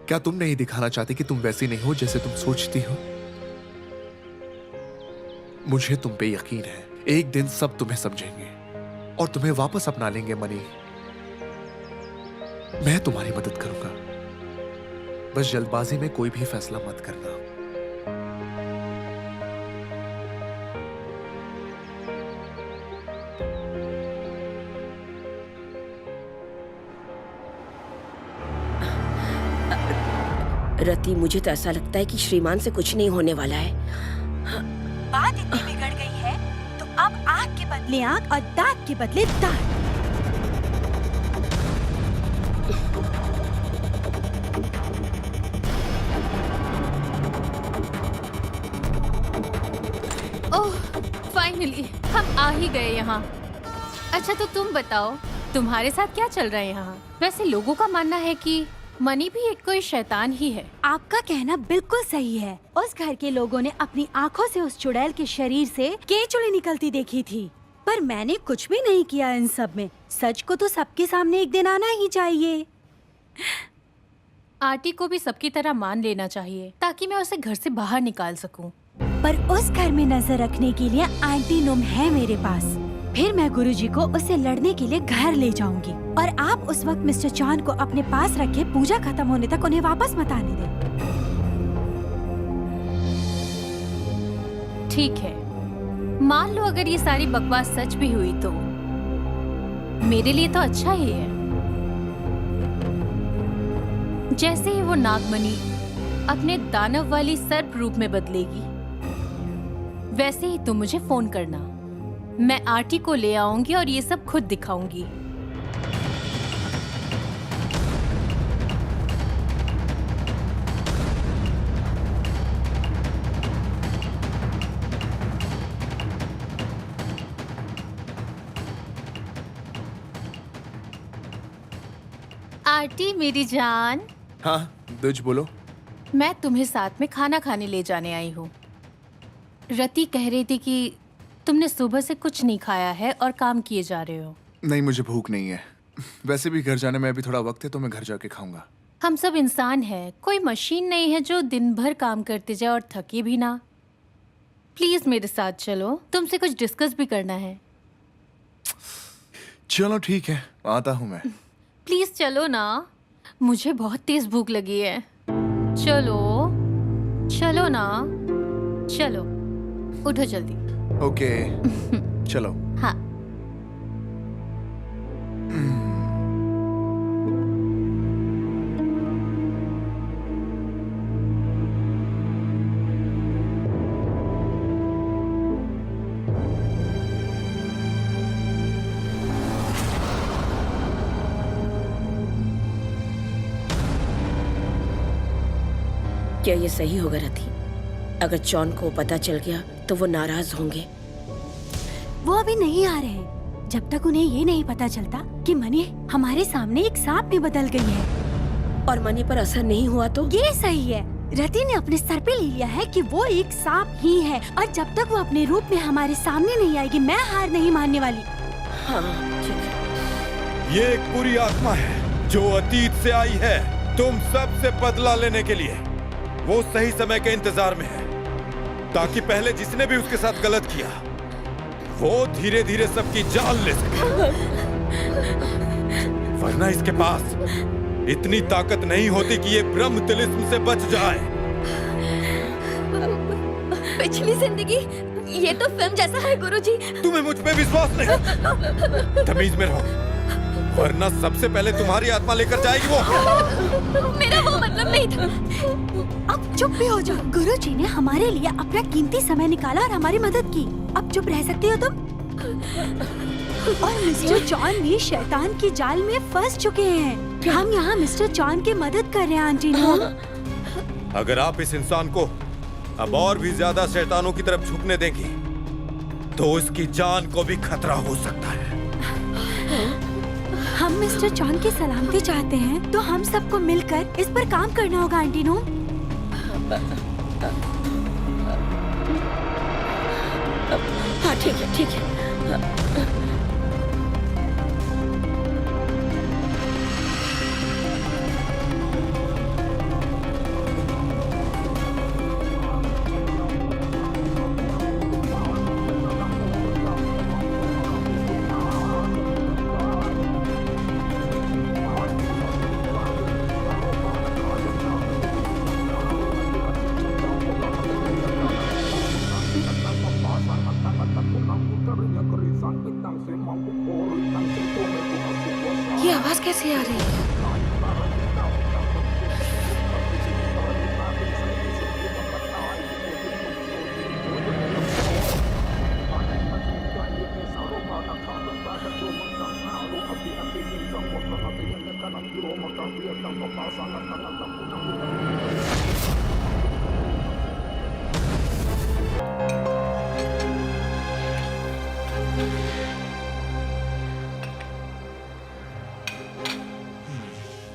क्या तुम नहीं दिखाना चाहती कि तुम वैसी नहीं हो जैसे तुम सोचती हो? मुझे तुम पे यकीन है, एक दिन सब तुम्हें समझेंगे और तुम्हें वापस अपना लेंगे मनी। मैं तुम्हारी मदद करूंगा, बस जल्दबाजी में कोई भी फैसला मत करना। रति, मुझे तो ऐसा लगता है कि श्रीमान से कुछ नहीं होने वाला है। बात इतनी बिगड़ गई है तो अब आँख के बदले आँख और दांत के बदले दांत। ओह, फाइनली हम आ ही गए यहाँ। अच्छा तो तुम बताओ, तुम्हारे साथ क्या चल रहा है यहाँ? वैसे लोगों का मानना है कि मनी भी एक कोई शैतान ही है। आपका कहना बिल्कुल सही है। उस घर के लोगों ने अपनी आँखों से उस चुड़ैल के शरीर से केचुली निकलती देखी थी, पर मैंने कुछ भी नहीं किया इन सब में। सच को तो सबके सामने एक दिन आना ही चाहिए। आंटी को भी सबकी तरह मान लेना चाहिए ताकि मैं उसे घर से बाहर निकाल सकूं। पर उस घर में नजर रखने के लिए आंटी नुम है मेरे पास। फिर मैं गुरुजी को उससे लड़ने के लिए घर ले जाऊंगी और आप उस वक्त मिस्टर चौहान को अपने पास रखे पूजा खत्म होने तक उन्हें वापस मत आने दें। ठीक है, मान लो अगर ये सारी बकवास सच भी हुई तो मेरे लिए तो अच्छा ही है। जैसे ही वो नागमणि अपने दानव वाली सर्प रूप में बदलेगी, वैसे ही तुम मुझे फोन करना। मैं आरती को ले आऊंगी और ये सब खुद दिखाऊंगी। आरती मेरी जान। हाँ दुज बोलो। मैं तुम्हें साथ में खाना खाने ले जाने आई हूँ। रति कह रही थी कि तुमने सुबह से कुछ नहीं खाया है और काम किए जा रहे हो। नहीं, मुझे भूख नहीं है। वैसे भी घर जाने में अभी थोड़ा वक्त है तो मैं घर जाके खाऊंगा। हम सब इंसान हैं, कोई मशीन नहीं है जो दिन भर काम करते जाए और थके भी ना। प्लीज मेरे साथ चलो, तुमसे कुछ डिस्कस भी करना है। चलो ठीक है, आता हूँ मैं। प्लीज चलो ना, मुझे बहुत तेज भूख लगी है। चलो चलो ना, चलो उठो जल्दी। ओके चलो। हाँ। क्या ये सही होगा रति? अगर जॉन को पता चल गया तो वो नाराज होंगे। वो अभी नहीं आ रहे जब तक उन्हें ये नहीं पता चलता कि मनी हमारे सामने एक सांप में बदल गई है। और मनी पर असर नहीं हुआ तो? ये सही है, रति ने अपने सर पे ले लिया है कि वो एक सांप ही है और जब तक वो अपने रूप में हमारे सामने नहीं आएगी मैं हार नहीं मानने वाली। हाँ ठीक है। ये एक बुरी आत्मा है जो अतीत से आई है तुम सब से बदला लेने के लिए। वो सही समय के इंतजार में है ताकि पहले जिसने भी उसके साथ गलत किया वो धीरे धीरे सबकी जान ले सके। वरना इसके पास इतनी ताकत नहीं होती कि ये ब्रह्म तिलिस्म से बच जाए। पिछली जिंदगी ये तो फिल्म जैसा है गुरुजी। तुम्हें मुझ पे विश्वास नहीं? तमीज में रहो, वरना सबसे पहले तुम्हारी आत्मा लेकर जाएगी वो। मेरा वो मतलब नहीं था। अब चुप भी हो जाओ। गुरुजी ने हमारे लिए अपना कीमती समय निकाला और हमारी मदद की। अब चुप रह सकती हो तुम? और मिस्टर जॉन भी शैतान की जाल में फंस चुके हैं। हम यहाँ मिस्टर जॉन की मदद कर रहे हैं आंटी नो। अगर आप इस इंसान को अब और भी ज्यादा शैतानों की तरफ झुकने देंगी तो उसकी जान को भी खतरा हो सकता है। हम मिस्टर जॉन की सलामती चाहते हैं तो हम सबको मिलकर इस पर काम करना होगा आंटी नो। हाँ ठीक है, ठीक है। ये आवाज कैसे आ रही है?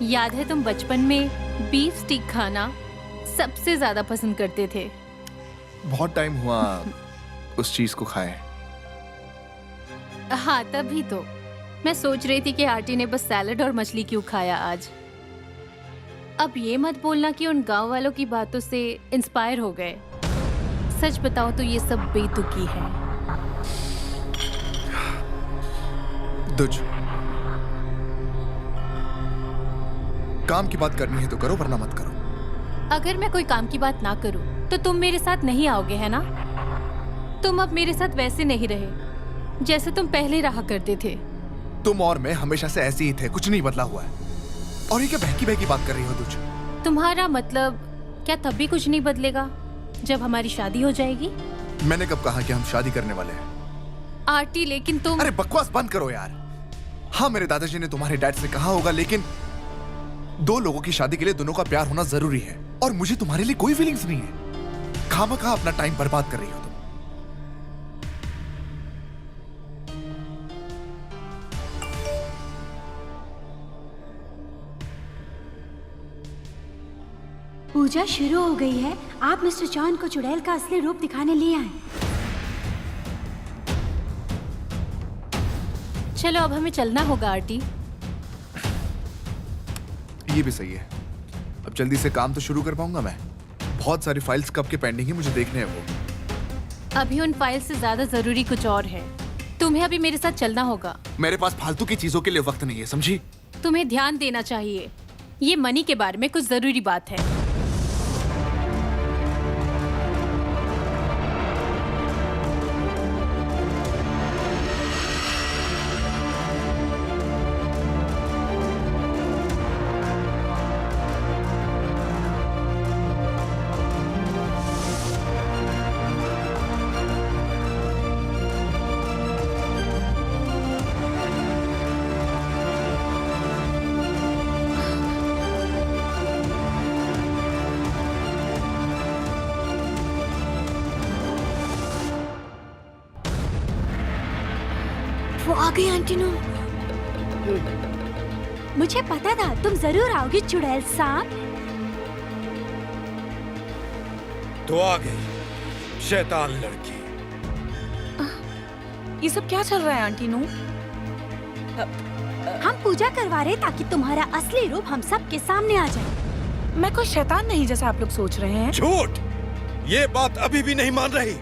याद है तुम बचपन में बीफ स्टिक खाना सबसे ज्यादा पसंद करते थे। बहुत टाइम हुआ उस चीज को खाए। हाँ तभी तो मैं सोच रही थी कि आंटी ने बस सैलड और मछली क्यों खाया आज। अब ये मत बोलना कि उन गांव वालों की बातों से इंस्पायर हो गए। सच बताओ तो ये सब बेतुकी है। दुज, काम की बात करनी है तो करो, वरना मत करो। अगर मैं कोई काम की बात ना करूं तो तुम मेरे साथ नहीं आओगे, है ना? तुम अब मेरे साथ वैसे नहीं रहे जैसे तुम पहले रहा करते थे। तुम और मैं हमेशा से ऐसे ही थे, कुछ नहीं बदला हुआ है। और ये क्या बहकी बहकी बात कर रही हो दुज? तुम्हारा मतलब क्या तब भी कुछ नहीं बदलेगा जब हमारी शादी हो जाएगी? मैंने कब कहा कि हम शादी करने वाले हैं? आरती लेकिन तुम... अरे बकवास बंद करो यार। हाँ मेरे दादाजी ने तुम्हारे डैड से कहा होगा, लेकिन दो लोगों की शादी के लिए दोनों का प्यार होना जरूरी है। और मुझे तुम्हारे लिए कोई फीलिंग्स नहीं है। खामखा अपना टाइम बर्बाद कर रही हो तुम। पूजा शुरू हो गई है। आप मिस्टर जॉन को चुड़ैल का असली रूप दिखाने ले आए। चलो अब हमें चलना होगा आरती। ये भी सही है। अब जल्दी से काम तो शुरू कर पाऊंगा मैं। बहुत सारी फाइल्स कब के पेंडिंग है, मुझे देखने हैं वो। अभी उन फाइल से ज्यादा जरूरी कुछ और है। तुम्हें अभी मेरे साथ चलना होगा। मेरे पास फालतू की चीजों के लिए वक्त नहीं है, समझी? तुम्हें ध्यान देना चाहिए। ये मनी के बारे में कुछ जरूरी बात है। वो आ गई आंटी नो। मुझे पता था तुम जरूर आओगी चुड़ैल सांप। तो आ गई शैतान लड़की। ये सब क्या चल रहा है आंटी नू? हम पूजा करवा रहे ताकि तुम्हारा असली रूप हम सब के सामने आ जाए। मैं कोई शैतान नहीं जैसा आप लोग सोच रहे हैं। झूठ! ये बात अभी भी नहीं मान रही।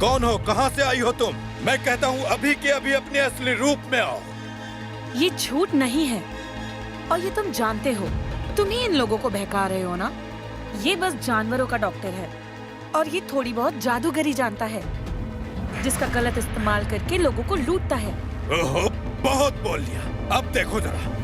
कौन हो, कहां से आई हो तुम? मैं कहता हूँ अभी के अभी अपने असली रूप में आओ। ये झूठ नहीं है और ये तुम जानते हो। तुम ही इन लोगों को बहका रहे हो ना। ये बस जानवरों का डॉक्टर है और ये थोड़ी बहुत जादूगरी जानता है, जिसका गलत इस्तेमाल करके लोगों को लूटता है। ओहो, बहुत बोल लिया। अब देखो जरा।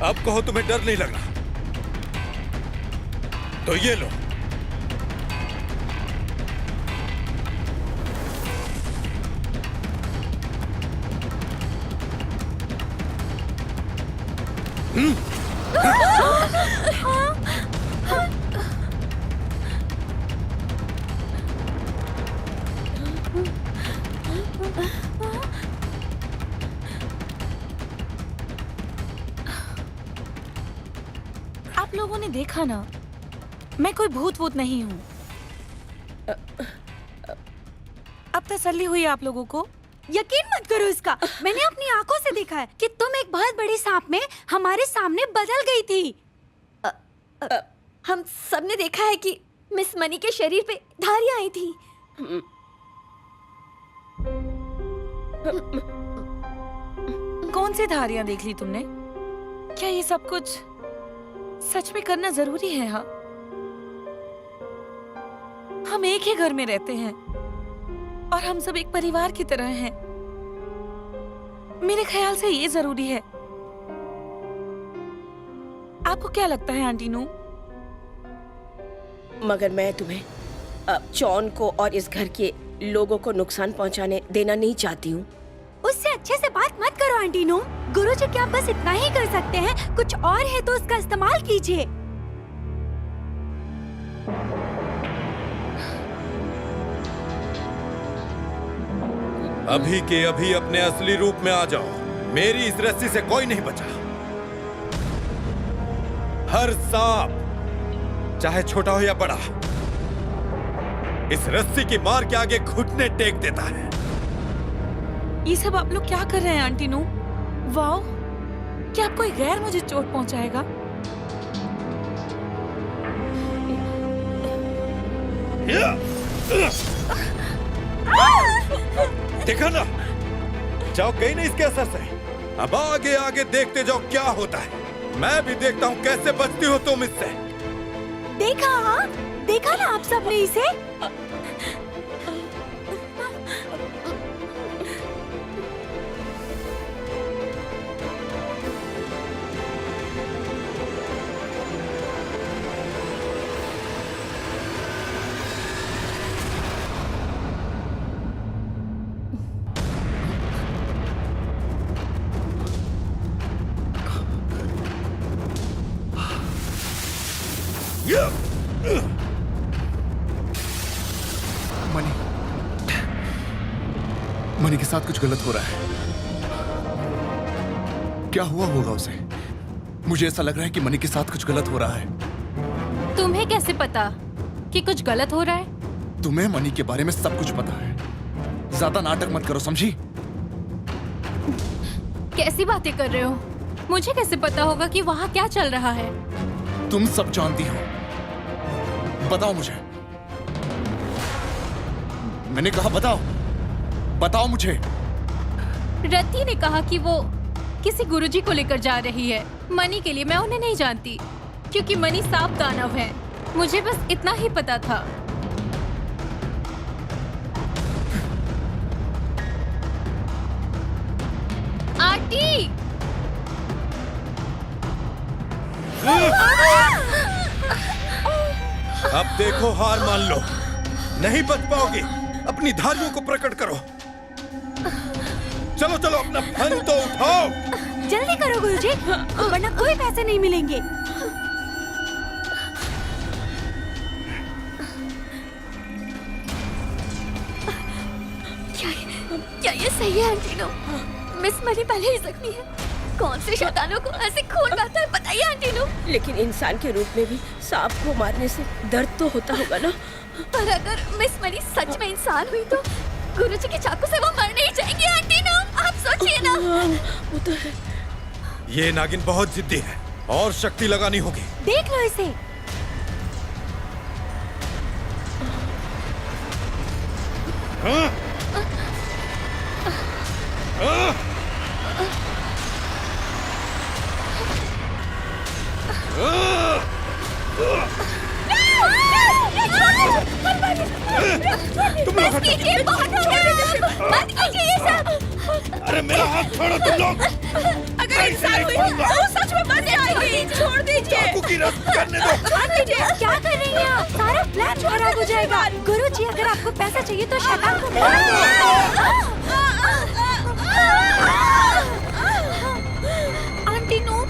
अब कहो तुम्हें डर नहीं लग रहा, तो ये लो। आप लोगों ने देखा ना, मैं कोई भूत वूत नहीं हूँ। अब तसल्ली हुई आप लोगों को? यकीन मत करो इसका। मैंने अपनी आंखों से देखा है कि तुम एक बहुत बड़ी सांप में हमारे सामने बदल गई थी। हम सबने देखा है कि मिस मनी के शरीर पे धारियां आई थी। कौन सी धारियां देख ली तुमने? क्या ये सब कुछ सच में करना जरूरी है? हाँ, हम एक ही घर में रहते हैं और हम सब एक परिवार की तरह हैं। मेरे ख्याल से ये जरूरी है। आपको क्या लगता है आंटी नू? मगर मैं तुम्हें जॉन को और इस घर के लोगों को नुकसान पहुंचाने देना नहीं चाहती हूँ। उससे अच्छे से बात मत करो आंटी नू। गुरुजी क्या बस इतना ही कर सकते हैं? कुछ और है तो उसका इस्तेमाल कीजिए। अभी के अभी अपने असली रूप में आ जाओ। मेरी इस रस्सी से कोई नहीं बचा। हर सांप, चाहे छोटा हो या बड़ा, इस रस्सी की मार के आगे घुटने टेक देता है। ये सब आप लोग क्या कर रहे हैं आंटी नू? वाओ, क्या कोई गैर मुझे चोट पहुंचाएगा? देखा ना, जाओ गई नहीं इसके असर से। अब आगे आगे देखते जाओ क्या होता है। मैं भी देखता हूँ कैसे बचती हो तुम इससे। देखा? हाँ, देखा ना आप सबने इसे? मनी के साथ कुछ गलत हो रहा है। क्या हुआ होगा उसे? मुझे ऐसा लग रहा है कि मनी के साथ कुछ गलत हो रहा है। तुम्हें कैसे पता कि कुछ गलत हो रहा है? तुम्हें मनी के बारे में सब कुछ पता है। ज्यादा नाटक मत करो, समझी? कैसी बातें कर रहे हो? मुझे कैसे पता होगा कि वहाँ क्या चल रहा है? तुम सब जानती हो। बताओ मुझे। मैंने कहा बताओ, बताओ मुझे। रति ने कहा कि वो किसी गुरुजी को लेकर जा रही है मनी के लिए। मैं उन्हें नहीं जानती क्योंकि मनी सांप दानव है। मुझे बस इतना ही पता था। आंटी! अब देखो, हार मान लो। नहीं बच पाओगे। अपनी धारियों को प्रकट करो। चलो चलो, अपना फन तो उठाओ। जल्दी करो गुरुजी, वरना कोई पैसे नहीं मिलेंगे। क्या ये सही है आंटी नो? मिस मनी पहले ही जख्मी है। कौन से शैतानों को ऐसे खून बहता है, बताइए आंटी नो। लेकिन इंसान के रूप में भी सांप को मारने से दर्द तो होता होगा ना? पर अगर मिस मनी सच में इंसान हुई तो गुरुजी के चाकू से वो मर नहीं जाएंगी आंटी नो। आप सोचिए ना। वो तो है। ये नागिन बहुत जिद्दी है। और शक्ति लगानी होगी। देख लो इसे। तुम लोग हटो। मत कीजिए ये सब। अरे मेरा हाथ छोड़ो तुम लोग। अगर इंसान हुई तो वो सच में मर जाएगी। छोड़ दीजिए। चाकू की रस करने दो। छोड़ दीजिए। क्या कर रही हैं आप? सारा प्लान खराब हो जाएगा। गुरुजी, अगर आपको पैसा चाहिए तो शैतान को मार दो। Aunty no.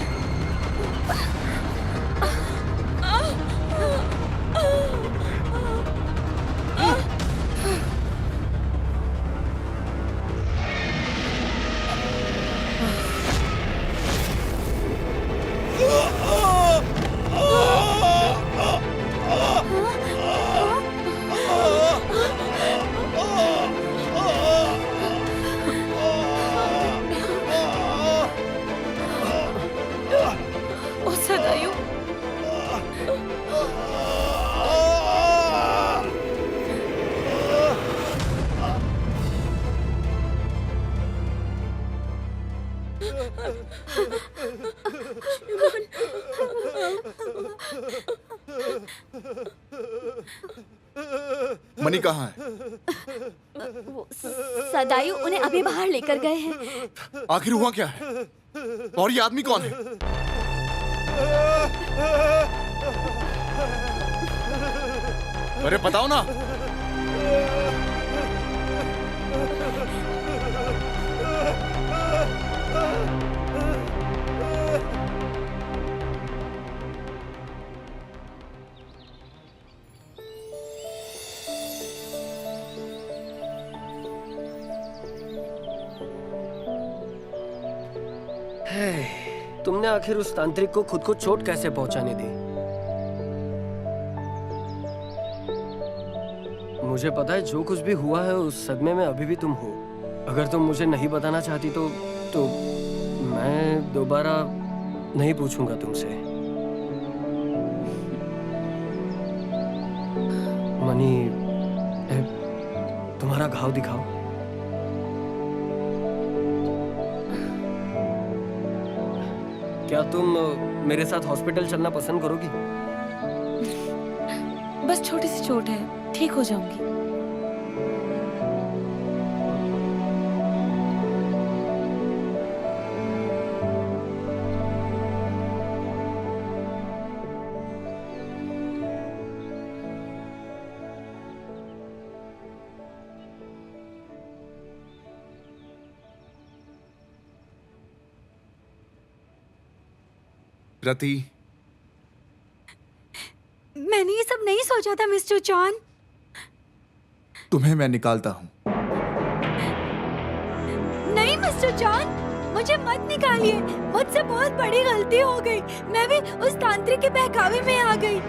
ओ सदायु, मनी कहाँ है? वो सदायु उन्हें अभी बाहर लेकर गए हैं। आखिर हुआ क्या है? और ये आदमी कौन है? अरे बताओ ना। तुमने आखिर उस तांत्रिक को खुद को चोट कैसे पहुंचाने दी? मुझे पता है जो कुछ भी हुआ है उस सदमे में अभी भी तुम हो। अगर तुम मुझे नहीं बताना चाहती तो मैं दोबारा नहीं पूछूंगा तुमसे। मनी, तुम्हारा घाव दिखाओ। क्या तुम मेरे साथ हॉस्पिटल चलना पसंद करोगी? बस छोटी सी चोट है, ठीक हो जाऊंगी। रति, मैंने ये सब नहीं सोचा था मिस्टर चौन। तुम्हें मैं निकालता हूं। नहीं मिस्टर चौन, मुझे मत निकालिए। मुझसे बहुत बड़ी गलती हो गई। मैं भी उस तांत्रिक के बहकावे में आ गई।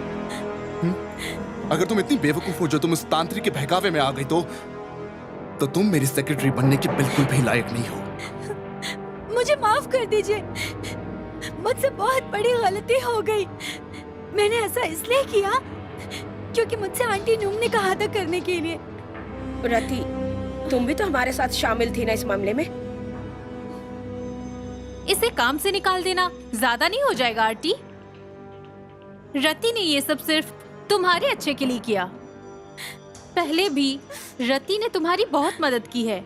अगर तुम इतनी बेवकूफ हो जो तुम उस तांत्रिक के बहकावे में आ गई तो तुम मेरी सेक्रेटरी बनने के बिल्कुल भी लायक नहीं हो। मुझे माफ कर दीजिए। मुझसे बहुत बड़ी गलती हो गई। मैंने ऐसा इसलिए किया क्योंकि मुझसे आंटी नूम ने कहा था करने के लिए। रति, तुम भी तो हमारे साथ शामिल थी ना इस मामले में। इसे काम से निकाल देना ज्यादा नहीं हो जाएगा आंटी? रति ने ये सब सिर्फ तुम्हारे अच्छे के लिए किया। पहले भी रति ने तुम्हारी बहुत मदद की है।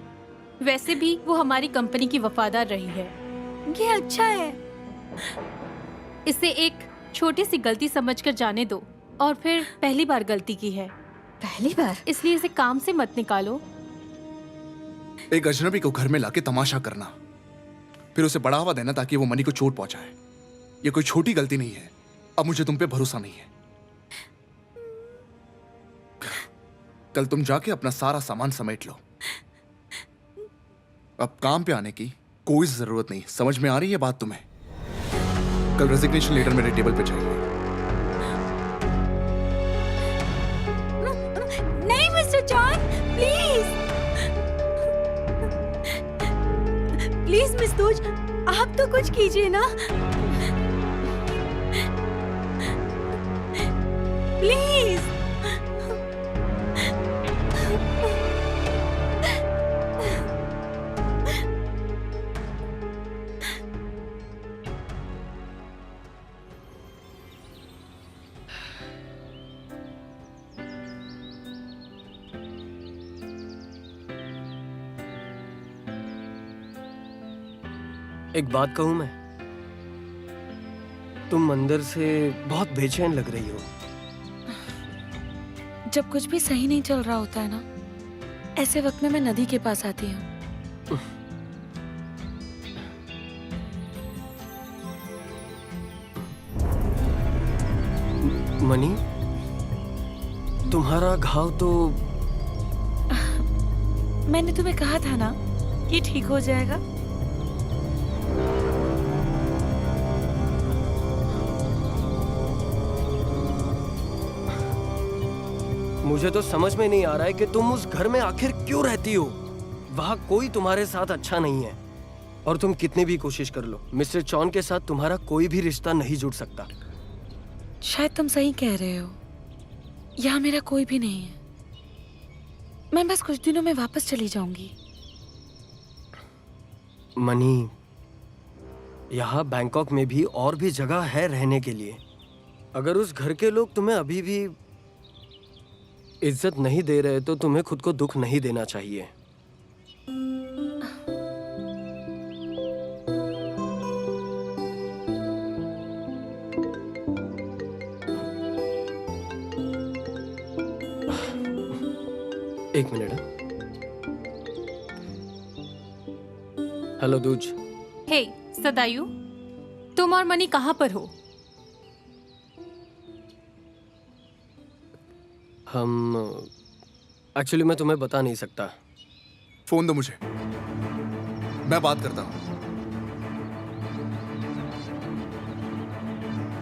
वैसे भी वो हमारी कंपनी की वफादार रही है। ये अच्छा है। इसे एक छोटी सी गलती समझकर जाने दो। और फिर पहली बार गलती की है। पहली बार? इसलिए इसे काम से मत निकालो। एक अजनबी को घर में लाके तमाशा करना, फिर उसे बढ़ावा देना ताकि वो मनी को चोट पहुंचाए, ये कोई छोटी गलती नहीं है। अब मुझे तुम पे भरोसा नहीं है। कल तुम जाके अपना सारा सामान समेट लो। अब काम पे आने की कोई जरूरत नहीं। समझ में आ रही है बात तुम्हें? कल रेजिग्नेशन लेटर मेरे टेबल पे चाहिए। नहीं mister John, please please miss तुज, आप तो कुछ कीजिए ना। प्लीज। एक बात कहूं मैं, तुम अंदर से बहुत बेचैन लग रही हो। जब कुछ भी सही नहीं चल रहा होता है ना, ऐसे वक्त में मैं नदी के पास आती हूँ। मनी, तुम्हारा घाव तो मैंने तुम्हें कहा था ना कि ठीक हो जाएगा। मुझे तो समझ में नहीं आ रहा है कि तुम उस घर में आखिर क्यों रहती हो। वहां कोई तुम्हारे साथ अच्छा नहीं है, और तुम कितनी भी कोशिश कर लो, मिस्टर चॉन के साथ तुम्हारा कोई भी रिश्ता नहीं जुड़ सकता। शायद तुम सही कह रहे हो, यहाँ मेरा कोई भी नहीं है। मैं बस कुछ दिनों में वापस चली जाऊंगी। मनी, यहाँ बैंकॉक में भी और भी जगह है रहने के लिए। अगर उस घर के लोग तुम्हें अभी भी इज्जत नहीं दे रहे तो तुम्हें खुद को दुख नहीं देना चाहिए। एक मिनट। हेलो दूज। हे सदायु, तुम और मनी कहाँ पर हो? हम एक्चुअली मैं तुम्हें बता नहीं सकता। फोन दो मुझे, मैं बात करता हूं।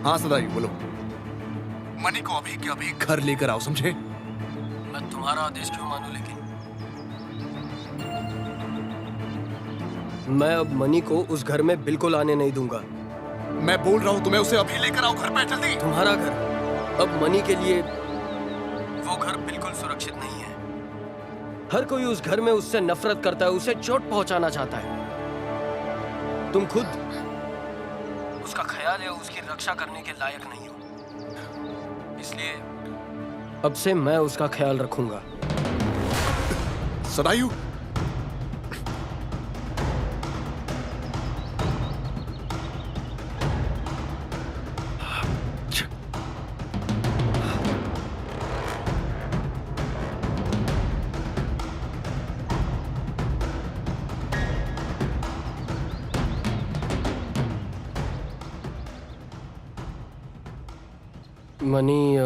हाँ सदायु बोलो। मनी को अभी के अभी घर लेकर आओ, समझे? मैं तुम्हारा आदेश क्यों मानूं, लेकिन मैं अब मनी को उस घर में बिल्कुल आने नहीं दूंगा। मैं बोल रहा हूं तुम्हें, उसे अभी लेकर आओ घर पे, जल्दी। तुम्हारा घर अब मनी के लिए वो घर बिल्कुल सुरक्षित नहीं है। हर कोई उस घर में उससे नफरत करता है, उसे चोट पहुंचाना चाहता है। तुम खुद उसका ख्याल या उसकी रक्षा करने के लायक नहीं हो, इसलिए अब से मैं उसका ख्याल रखूंगा। सदायु, मनी,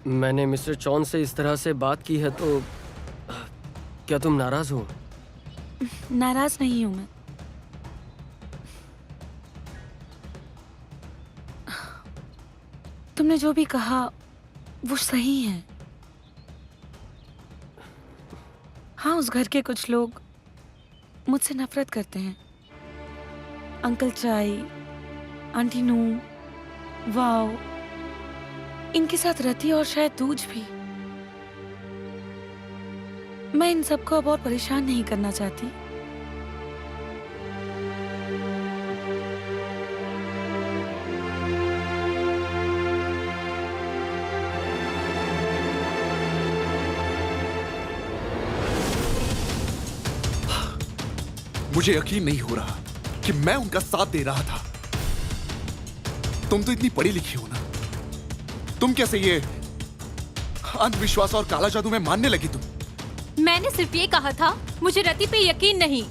मैंने मिस्टर चॉन से इस तरह से बात की है तो क्या तुम नाराज हो? नाराज नहीं हूं मैं। तुमने जो भी कहा वो सही है। हाँ, उस घर के कुछ लोग मुझसे नफरत करते हैं। अंकल चाई, आंटी नू, वाओ, इनके साथ रति और शायद दूज भी। मैं इन सबको अब और परेशान नहीं करना चाहती। मुझे यकीन नहीं हो रहा कि मैं उनका साथ दे रहा था। तुम तो इतनी पढ़ी लिखी हो ना, तुम कैसे ये अंधविश्वास और काला जादू में मानने लगी? मैंने सिर्फ ये कहा था, मुझे रति पे यकीन नहीं।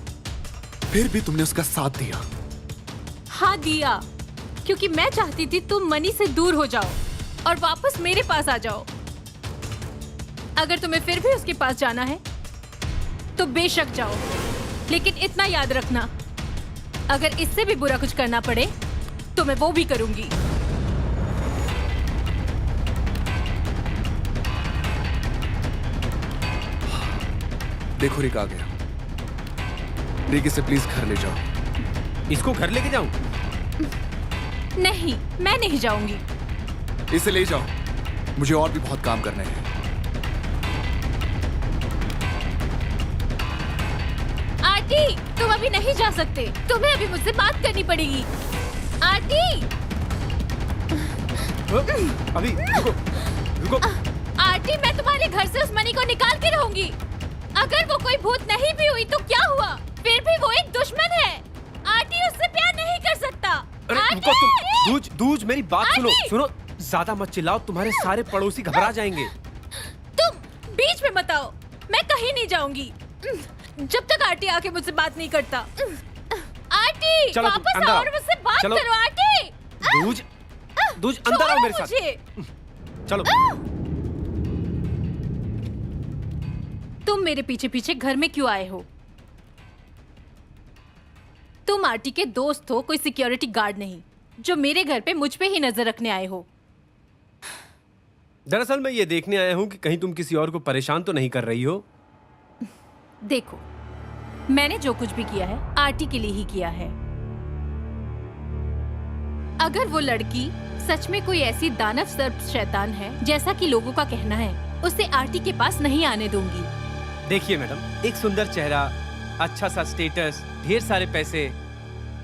फिर भी तुमने उसका साथ दिया। हाँ दिया, क्योंकि मैं चाहती थी तुम मनी से दूर हो जाओ और वापस मेरे पास आ जाओ। अगर तुम्हें फिर भी उसके पास जाना है तो बेशक जाओ, लेकिन इतना याद रखना, अगर इससे भी बुरा कुछ करना पड़े तो मैं वो भी करूंगी। देखो रिक आ गया। रिक, इसे प्लीज घर ले जाओ। इसको घर लेके जाऊं? नहीं, मैं नहीं जाऊंगी। इसे ले जाओ। मुझे और भी बहुत काम करने हैं। आंटी, तुम अभी नहीं जा सकते। तुम्हें अभी मुझसे बात करनी पड़ेगी। आंटी, अभी रुको, रुको। आंटी, मैं तुम्हारे घर से उस मनी को निकाल के रहूंगी। अगर वो कोई भूत नहीं भी हुई तो क्या हुआ? फिर भी वो एक दुश्मन है। आंटी उससे प्यार नहीं कर सकता। अरे रुको तुम। दूज, दूज मेरी बात सुनो, सुनो। ज्यादा मत चिल्लाओ, तुम्हारे सारे पड़ोसी घबरा जाएंगे। तुम बीच में मत आओ। मैं कहीं नहीं जाऊंगी जब तक आंटी आके मुझसे बात नहीं करता। आंटी, चलो तुम वापस अंदर आओ आओ। और मुझसे बात चलो। करो। आंटी, दूज, दूज अंदर आओ मेरे साथ। मुझे। चलो। तुम मेरे पीछे पीछे घर में क्यों आए हो? तुम आंटी के दोस्त हो, कोई सिक्योरिटी गार्ड नहीं जो मेरे घर पे मुझ पे ही नजर रखने आए हो। दरअसल मैं ये देखने आया हूँ कि कहीं तुम किसी और को परेशान तो नहीं कर रही हो। देखो, मैंने जो कुछ भी किया है आंटी के लिए ही किया है। अगर वो लड़की सच में कोई ऐसी दानव सर्प शैतान है जैसा कि लोगों का कहना है, उसे आंटी के पास नहीं आने दूंगी। देखिए मैडम, एक सुंदर चेहरा, अच्छा सा स्टेटस, ढेर सारे पैसे,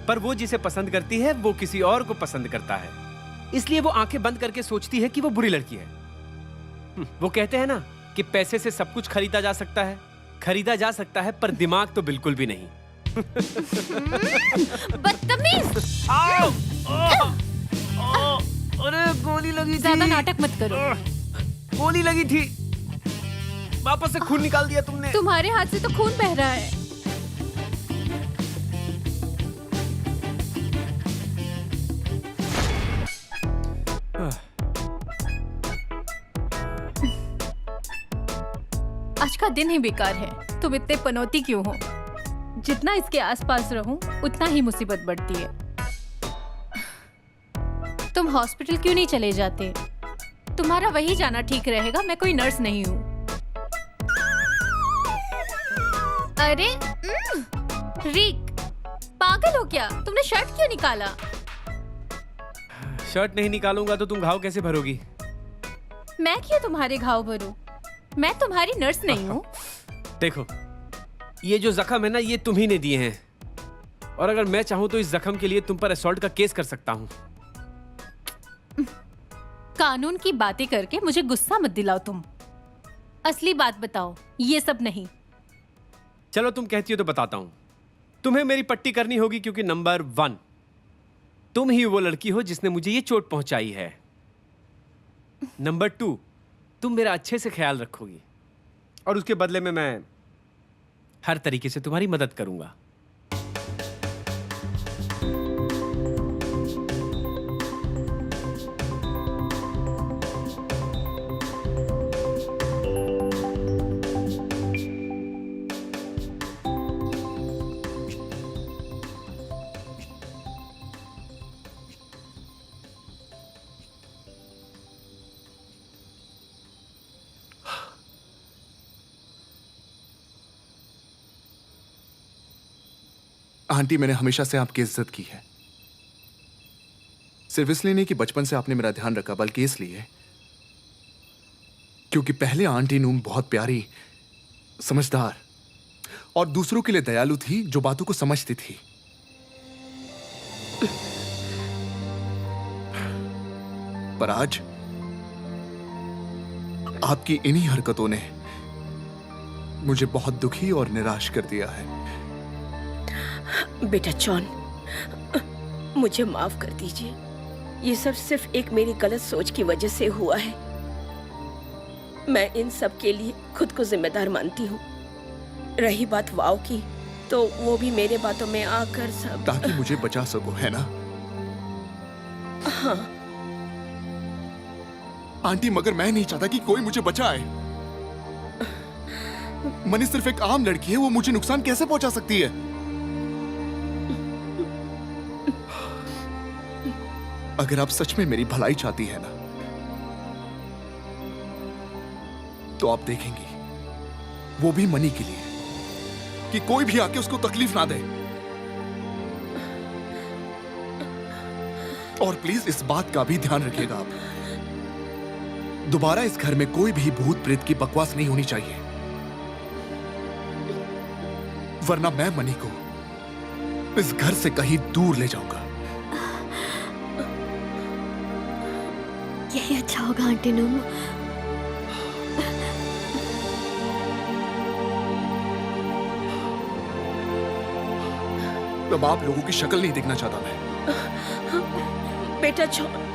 पर वो जिसे पसंद करती है वो किसी और को पसंद करता है। इसलिए वो आंखें बंद करके सोचती है कि वो बुरी लड़की है। वो कहते हैं ना कि पैसे से सब कुछ खरीदा जा सकता है, खरीदा जा सकता है, पर दिमाग तो बिल्कुल भी नहीं। बदतमीज! अरे गोली लगी थी। ज्यादा नाटक मत करो। गोली लगी थी, वापस से खून निकाल दिया तुमने। तुम्हारे हाथ से तो खून बह रहा है। आज का दिन ही बेकार है। तुम इतने पनौती क्यों हो? जितना इसके आसपास रहूं, उतना ही मुसीबत बढ़ती है। तुम हॉस्पिटल क्यों नहीं चले जाते? तुम्हारा वही जाना ठीक रहेगा। मैं कोई नर्स नहीं हूँ। अरे रिक, पागल हो क्या? तुमने शर्ट क्यों निकाला? शर्ट नहीं निकालूंगा तो तुम घाव कैसे भरोगी? मैं क्यों तुम्हारे घाव भरूं? मैं तुम्हारी नर्स नहीं हूँ। देखो, ये जो जख्म है ना, ये तुम ही ने दिए हैं, और अगर मैं चाहूं तो इस जख्म के लिए तुम पर असॉल्ट का केस कर सकता हूं। कानून की बातें करके मुझे गुस्सा मत दिलाओ तुम। असली बात बताओ, ये सब नहीं। चलो तुम कहती हो तो बताता हूं। तुम्हें मेरी पट्टी करनी होगी क्योंकि नंबर 1, तुम ही वो लड़की हो जिसने मुझे ये चोट पहुंचाई है। नंबर 2, तुम मेरा अच्छे से ख्याल रखोगी और उसके बदले में मैं हर तरीके से तुम्हारी मदद करूंगा। आंटी, मैंने हमेशा से आपकी इज्जत की है। सिर्फ इसलिए नहीं कि बचपन से आपने मेरा ध्यान रखा, बल्कि इसलिए क्योंकि पहले आंटी नूम बहुत प्यारी, समझदार और दूसरों के लिए दयालु थी, जो बातों को समझती थी। पर आज आपकी इन्हीं हरकतों ने मुझे बहुत दुखी और निराश कर दिया है। बेटा जॉन, मुझे माफ कर दीजिए। ये सब सिर्फ एक मेरी गलत सोच की वजह से हुआ है। मैं इन सब के लिए खुद को जिम्मेदार मानती हूँ। रही बात वाव की, तो वो भी मेरे बातों में आकर सब ताकि मुझे बचा सको, है ना? हाँ आंटी, मगर मैं नहीं चाहता कि कोई मुझे बचाए। मनी सिर्फ एक आम लड़की है, वो मुझे नुकसान कैसे पहुंचा सकती है? अगर आप सच में मेरी भलाई चाहती है ना, तो आप देखेंगी, वो भी मनी के लिए, कि कोई भी आके उसको तकलीफ ना दे। और प्लीज इस बात का भी ध्यान रखिएगा आप, दोबारा इस घर में कोई भी भूत प्रेत की बकवास नहीं होनी चाहिए, वरना मैं मनी को इस घर से कहीं दूर ले जाऊंगा। यही अच्छा होगा आंटी नूम। अब आप लोगों की शक्ल नहीं देखना चाहता मैं। बेटा जॉन,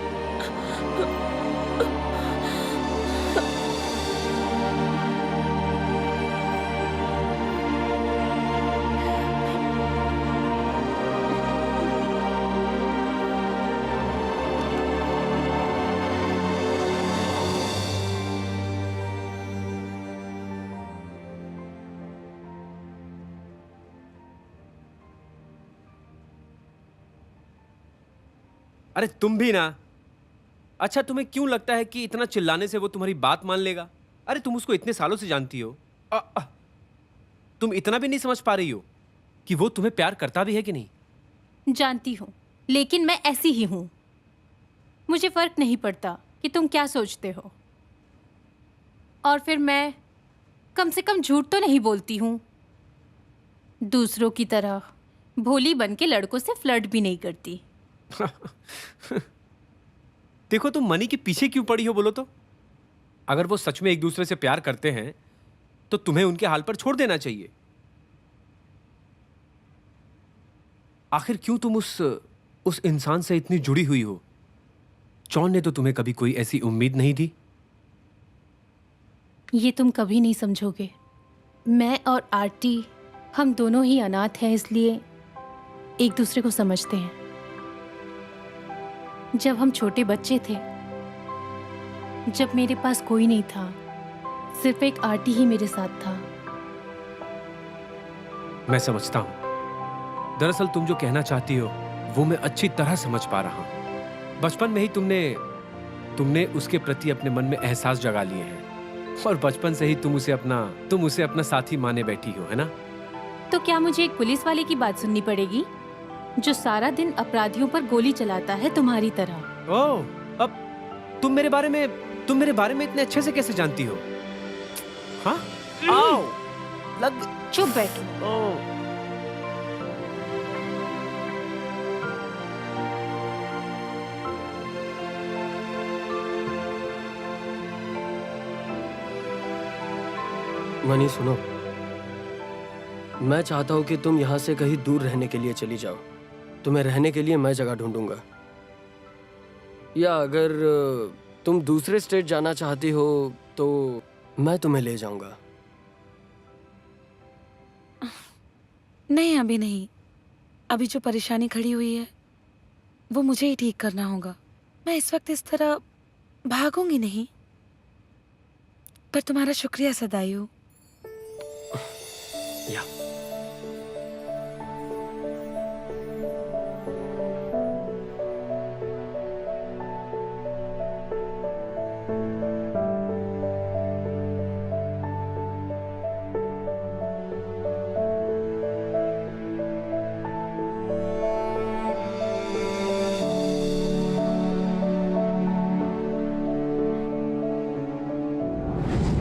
अरे तुम भी ना। अच्छा, तुम्हें क्यों लगता है कि इतना चिल्लाने से वो तुम्हारी बात मान लेगा? अरे तुम उसको इतने सालों से जानती हो। तुम इतना भी नहीं समझ पा रही हो कि वो तुम्हें प्यार करता भी है कि नहीं? जानती हूँ, लेकिन मैं ऐसी ही हूँ। मुझे फर्क नहीं पड़ता कि तुम क्या सोचते हो। और फिर मैं कम से कम झूठ तो नहीं बोलती हूँ। दूसरों की तरह भोली बन के लड़कों से फ्लर्ट भी नहीं करती। देखो, तुम मनी के पीछे क्यों पड़ी हो बोलो तो? अगर वो सच में एक दूसरे से प्यार करते हैं तो तुम्हें उनके हाल पर छोड़ देना चाहिए। आखिर क्यों तुम उस इंसान से इतनी जुड़ी हुई हो? जॉन ने तो तुम्हें कभी कोई ऐसी उम्मीद नहीं दी। ये तुम कभी नहीं समझोगे। मैं और आरती, हम दोनों ही अनाथ हैं, इसलिए एक दूसरे को समझते हैं। जब हम छोटे बच्चे थे, जब मेरे पास कोई नहीं था, सिर्फ एक आरती ही मेरे साथ था। मैं समझता हूं। दरअसल तुम जो कहना चाहती हो वो मैं अच्छी तरह समझ पा रहा हूं। बचपन में ही तुमने उसके प्रति अपने मन में एहसास जगा लिए हैं और बचपन से ही तुम उसे अपना साथी माने बैठी हो, है ना? तो क्या मुझे एक पुलिस वाले की बात सुननी पड़ेगी जो सारा दिन अपराधियों पर गोली चलाता है तुम्हारी तरह? ओह, अब तुम मेरे बारे में इतने अच्छे से कैसे जानती हो? हाँ? आओ, लग। चुप बैठो। ओह, मनी सुनो, मैं चाहता हूँ कि तुम यहाँ से कहीं दूर रहने के लिए चली जाओ। तुम्हें रहने के लिए मैं जगह ढूंढूंगा। या अगर तुम दूसरे स्टेट जाना चाहती हो तो मैं तुम्हें ले जाऊंगा। नहीं, अभी नहीं। अभी जो परेशानी खड़ी हुई है वो मुझे ही ठीक करना होगा। मैं इस वक्त इस तरह भागूंगी नहीं। पर तुम्हारा शुक्रिया सदायु।